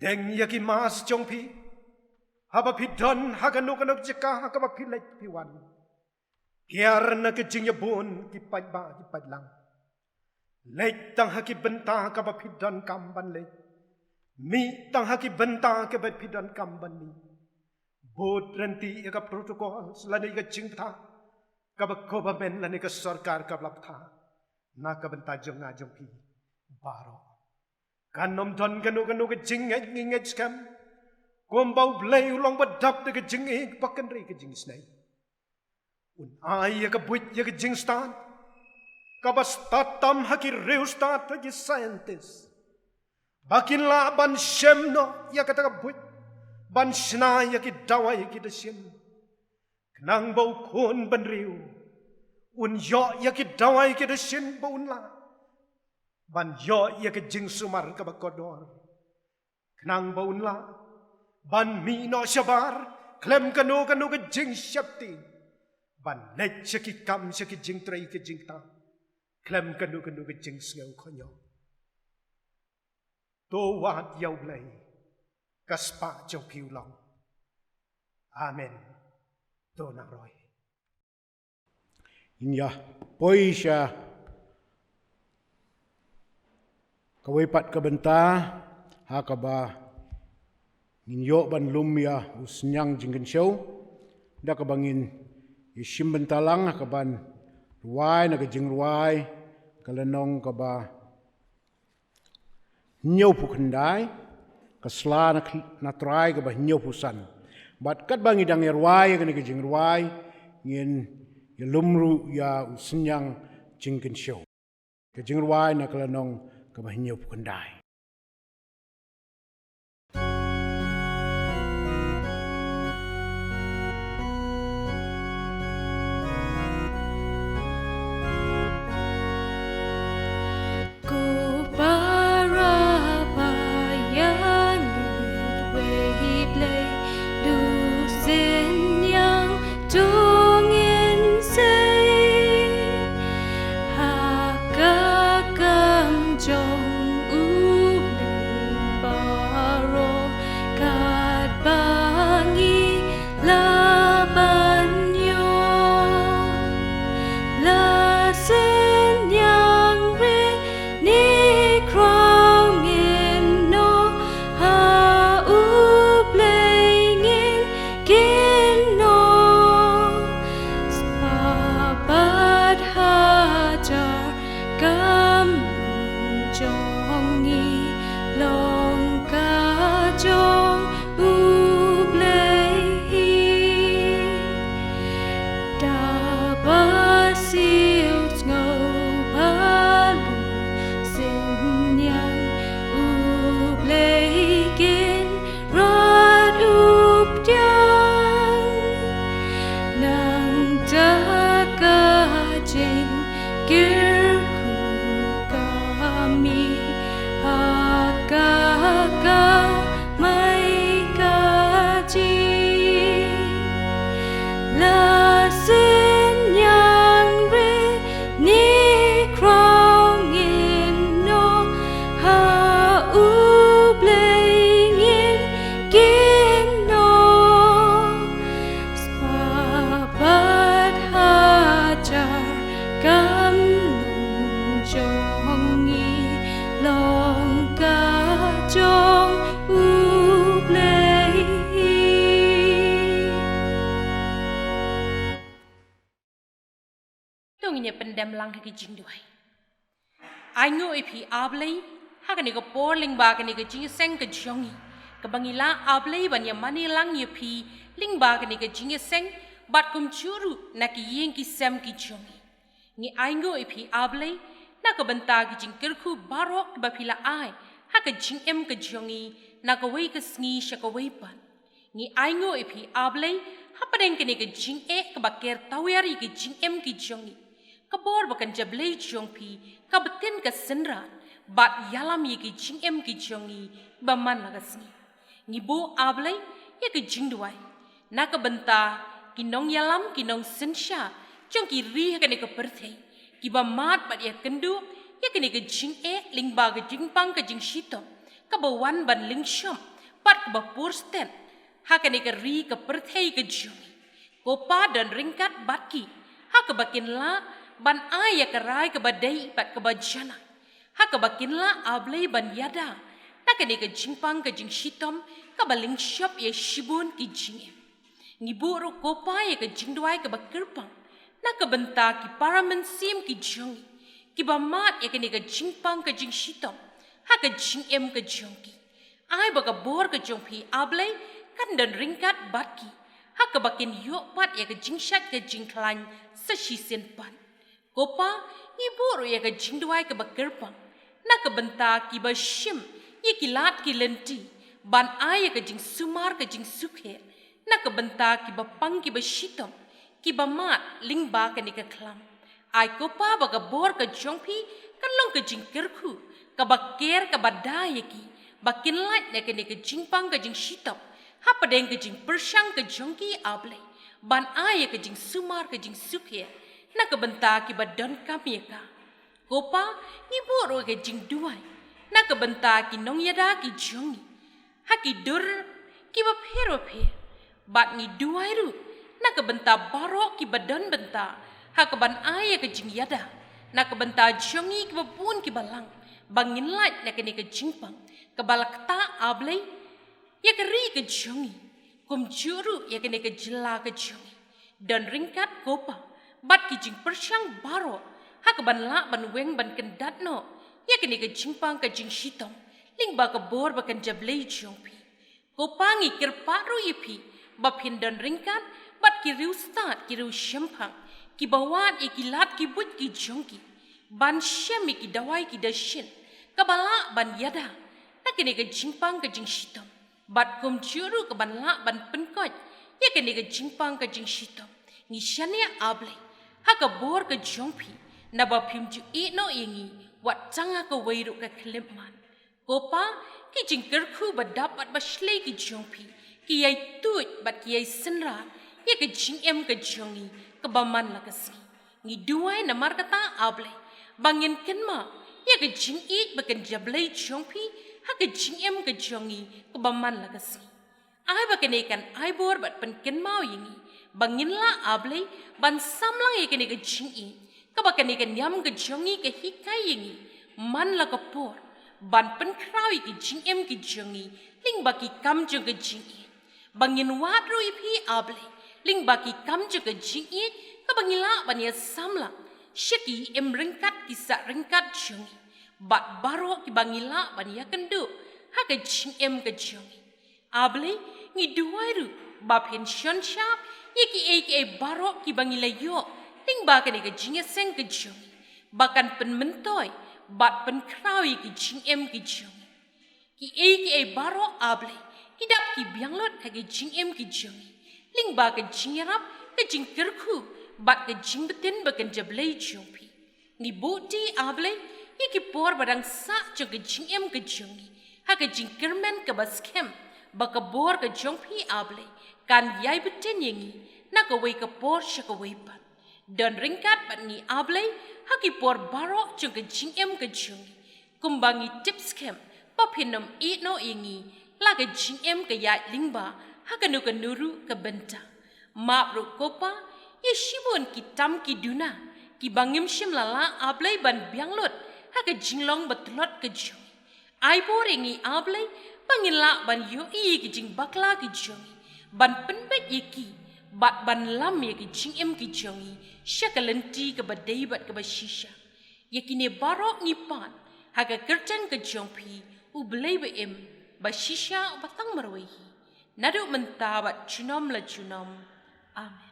deng yaki mas chong pi haba pi don haganuk anuk jeka hakaba pi lek pi wan kiar na ke jing yabun ki pai ba ki pai lang lek tang haki benta ka ba pi don kam ban lek mi tang haki benta ke ba pi don kam ban mi bot ranti ka protocol lani ka jing tha ka ba ko ba men lani ka sarkar ka lap tha na ka benta jong na jong pi baro kan nom don kanu ke jing nge scam kom bau blay long ba dap de ke jing e pakan ri ke jing snai un ai ka buit ya ke jing stan ka ba statam haki reus stat ke scientist bakin la ban shem no ya ka ta buit ban shna ya ki dawai ki de shem nang bau khon ban riu un yo ya ki dawai ki de shin bau la ban yo ya ke jing sumar ka ba kodor nang bau la ban mi no shabar klem kanu ke jing shapti ban lech ki kam ki jing trai ki jing ta klem kanu ke jing ngeu khonyo to wat yau lei kaspa chau kiu long amen to na roi Inya poisha kawai pat ka benta hakaba ninyo ban lumya usnyang jingken show da ka bangin ishim bentalang hakaban ruai na ka jing ruai kalanong ka ba nyo pu khandai ka sla na try ka ba nyo pu san bat kat bangi dang ruai ka ni ka jing ruai ngin ya lumru ya usnyang jingken show ka jing ruai na kalanong ka ba nyo pu khandai pendam lang hagi jing duai ai ngo ipi ablei hagani ko porling ba gani ko jing seng ko jongi ka bangila ablei ban ya mani lang ye pi ling ba gani ko jing seng bat kum churu na ki yin ki sem ki jongi ni ai ngo ipi ablei na ko banta ki jing kirku barok ba pila ai haka jing em ko jongi na ko wei ka sngi sha ko wei pan ni ai ngo ipi ablei hapadeng kini ke jing e ka baker tawari ke jing em ki jongi kabor bakan jablei jong pi kabetin ka senran bat yalam ye ki jing em ki jongi baman lagasni ngibo ablei ye ki jing duai na ka benta kinong yalam kinong sensha jong ki ri ha kani ka perthei ki ba mat bat ya kendu ya kani ka jing ling ba ka jing pang ka jing shito ka ba wan ban ling shom pat ka ba pur sten ha kani ka ri ka perthei ka jong ko pa dan ringkat bat ki ha ka bakin la ban ai ya ka rai ka ba dei bat ka ba jana ha ka bakin la ablei ban yada na kani ka jing pang ka jing shitom ka ba ling shop ya shibun ki jing ni buru ko pa ya ka jing duai ka ba kirpang na ka benta ki paramen sim ki jong ki ba mat ya kani ka jing pang ka jing shitom ha ka jing ka jong ki ai ba ka bor ka jong phi ablei kan dan ringkat bat ki ha ka bakin yo pat ya ka jing shat ka jing klan sa shi sen pan ko pa ni buru ya ka jing duai ka ba kirpang na ka benta ki ba shim ye ki lat ki lenti ban ai ka jing sumar ka jing sukhe na ka benta ki ba pang ki ba shitom ki ba mat ling ba ka ni ka klam ai ko pa ba ka bor ka jong phi kan long ka jing kerku ka ba ker ka ba da ye ki ba kin lat ne ka ni ka jing pang ka jing shitom ha pa deng ka jing pershang ka jong ki able ban ai ka jing sumar ka jing sukhe na ka benta ki ba don ka mi ka ko pa ni boro ka jing duai na ka benta ki nong yada ki jongi ha ki dur ki ba phero phe bat ni duai ru na ka benta baro ki badan benta ha ka ban ai ka jing yada na ka benta jongi ki ba pun ki balang bangin lat na ka ni ka jingpang ka balakta ablei ya ka ri ka jongi kum juru ya ka ni ka jila ka jongi dan ringkat kopa bat ki jing persyang baro ha ka ban la ban weng ban kendat no ya ka ni ka jingpang ka jing shitom ling ba ka bor ba kan jablei jongpi ko pangi kir paru ipi ba pindan ringkat bat ki riu start ki riu shampang ki bawat e ki lat ki but ki jongki ban shemi ki dawai ki da shin ka bala ban yada na ka ni ka jingpang ka jing shitom bat kum juru ka ban la ban penkot ya ka ni ka jingpang ka jing shitom ni shania able ha ka bor ka jongpi na ba phim ju e no yengi wat changa ka weiru ka klimman ko pa ki jing kerku ba dapat ba shlei ki jongpi ki yai tut bat ki yai senra ya ka jing ka jongi ka ba man la ka si ni duai na mar kata able bangin kenma ya ka jing it ba kan jablei jongpi ha ka jing ka jongi ka ba man la ka si ai ba kene kan ai bor bat pen kenma yingi bangin la able ban samlang ya kene ka jing it ka ba kene kan yam ka jongi ka hikai yingi man la ka por ban pen krawi ki jing ki jongi ling ba ki kam jong ka jing bangin wat ro ipi able ling ba ki kam jong ka jing ka bangila ban ya samla shiki ringkat ki sa ringkat jongi bat baro ki bangila ban ya kendu ha ka jing ka jongi able ngi duairu ba pension shap yeki e baro ki bangila yo ling ba ka ni ka jing seng ka jongi bakan pen mentoy bat pen krawi ki jing ki jongi ki e baro able ki dap ki bianglot ha ki jing ki jongi ling ba ka jing rap ka jing kerku bat ka jing betin ba kan jablei jongpi ni boti able ki por badang sa jong ka jing ka jongi ha ka jing kermen ka baskem ba ka bor ka jongpi able kan yai betin yengi na ka wei ka por sha ka wei pat dan ringkat bat ni able haki por baro jong ka jing ka jongi kumbangi tips kem pa pinam e no ingi la ka jing ka ya lingba haka nu ka nuru ka benta ma ro kopa ye shibon ki tam ki duna ki bangim shim lala able ban bianglot haka jinglong batlot ka jongi ai boringi able bangila ban yo i ki jing bakla ki jongi ban penbet yeki bat ban lam ye ki jing ki jongi shakalenti ka badai bat ka bashisha yakine barok ni pan haga kertan ka jongpi u blei ba bashisha batang marwahi nadu mentabat chunom la chunom amen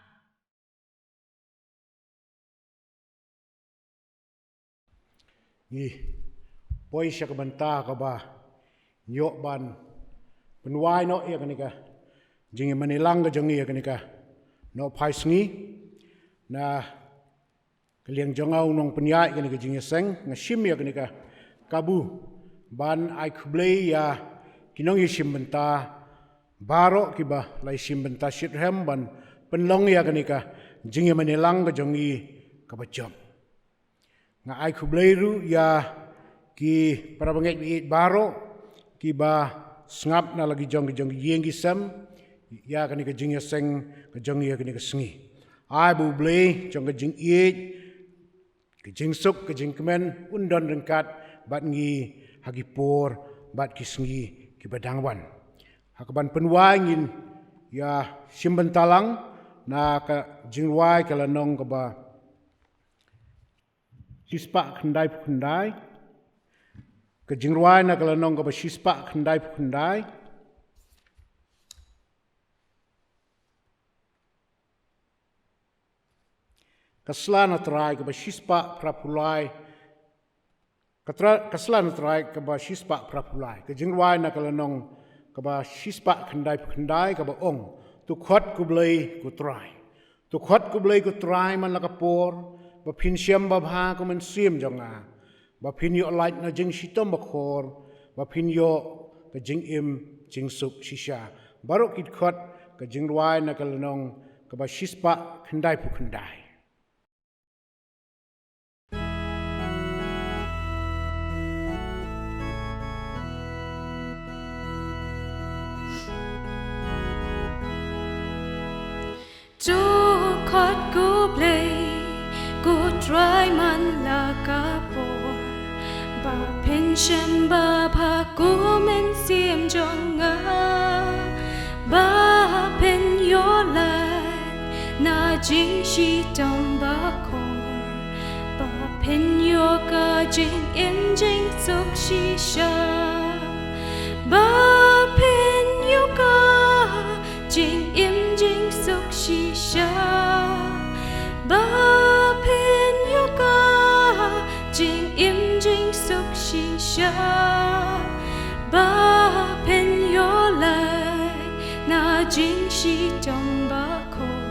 ni poi sha ka banta ka ba yo ban penwai no ya kanika jingi manilang ka jongi ya kanika no phaisngi na kaliang jongau nong penyai kani ka jing seng ngashim ya kani ka kabu ban ai khublei ya kinong yishim benta baro ki ba lai shim benta shithem ban penlong ya kanika jing ya manilang ka jongi ka bajom nga ai khubleiru ya ki para bangek bi baro ki ba sngap na lagi jong yengi sam ya kanika jing ya seng ka jongi ya kanika sengi ai bu blei jong ka jing ke jing suk ke jing kemen undon rengkat bat ngi hagi por bat kisngi ki badangwan hakaban penwai ngin ya simban talang na ka jing wai kala nong ka ba sispa khandai ke jing wai na kala nong ka ba sispa khandai Kaslan atrai ke basispa prapulai kaslan atrai ke basispa prapulai ke jingwai na kalanong ke basispa khandai ke ba ong tu khot ku blei ku trai man la kapor ba phin siam ba bha ko man sim jonga ba phin yo light na jing sitom ba khor ba phin yo ke jing im jing suk shisha barok kit khot ke jingwai na kalanong ke basispa khandai Chú khót cú play cú try man là cả bor bà pen xem bà pa cú men xiêm trong ngã bà pen yo lại na chính si trong bà cor bà pen yo cả chính em chính sốc si sha bà pen yo cả chính em chính sốc si sha ba pen yoga chính em chính sốc si sha ba pen yo lại na chính si trong ba khor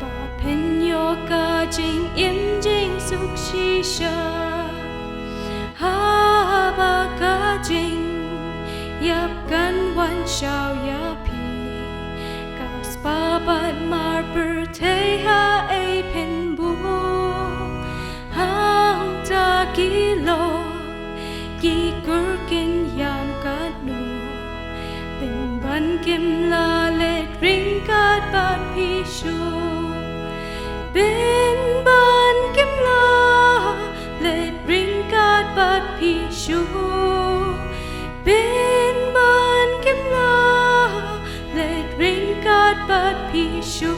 ba pen yoga chính em chính sốc si sha ha ba ka chính yap kan wan shao ya Babat mar bertei ha ei pen bu hang ta kilo ki kurkin yam kat nu pen ban kim la let ring kat bat pi shu pen ban kim la let ring kat bat pi shu pen ban kim la let ring kat bat pi shu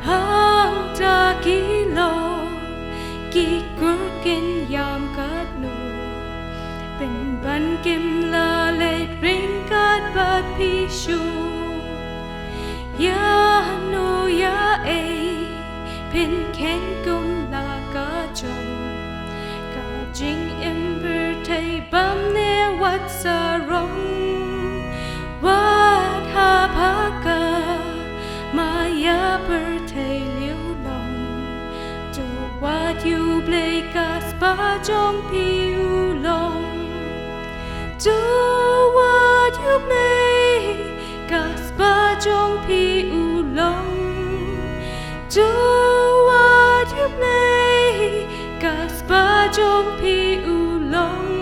hang ta kilo ki kurkin yam kat nu pen ban kim la let ring kat bat pi shu ya no ya ei pen ken kum la ka chong ka jing ember tay bam ne wat sa rong Wat hapaka maya bertay liu long to what you play kaspa jong pi long to what you play kaspa jong pi long to what you play kaspa jong pi long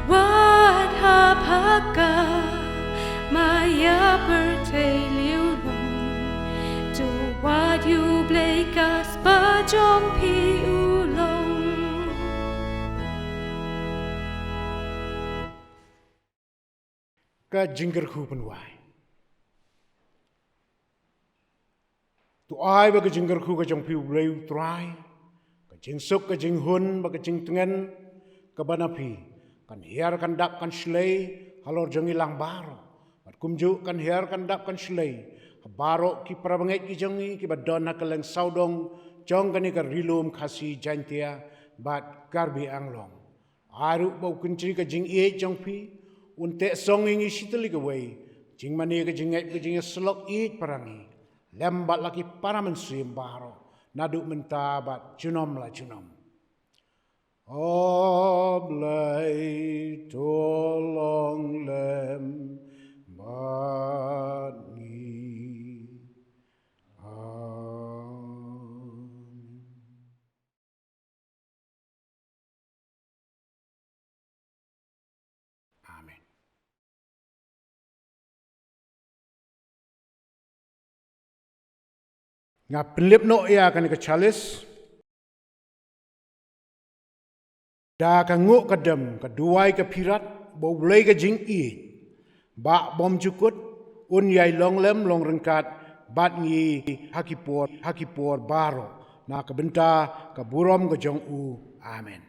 what hapaka Maya bertay liu long to what you play kaspa jong pi long ka jingger khu penwai tu ai ba ka jingger khu ka jong pi blei trai ka jing suk ka jing hun ba ka jing tengen ka banapi kan hiar kan dap kan slei halor jong ilang baro kumju kan her kan dap kan slei baro ki prabanget ki jongi ki badona kaleng saudong jong kani ka rilum khasi jantia bat karbi anglong aru bau kuntri ka jing e jong pi unte songing i sitali ka wei jing mani ka jing slok e parangi lembat laki paraman sim baro nadu menta bat junom la junom oblai tolong lem Bani nga penlip no ya kan ka chalis da ka ngu ka dem ka duai ka pirat bo blai ka jing i ba bom jukut un yai long lem long rengkat bat ngi hakipor baro na ka benta ka burom ka jong u amen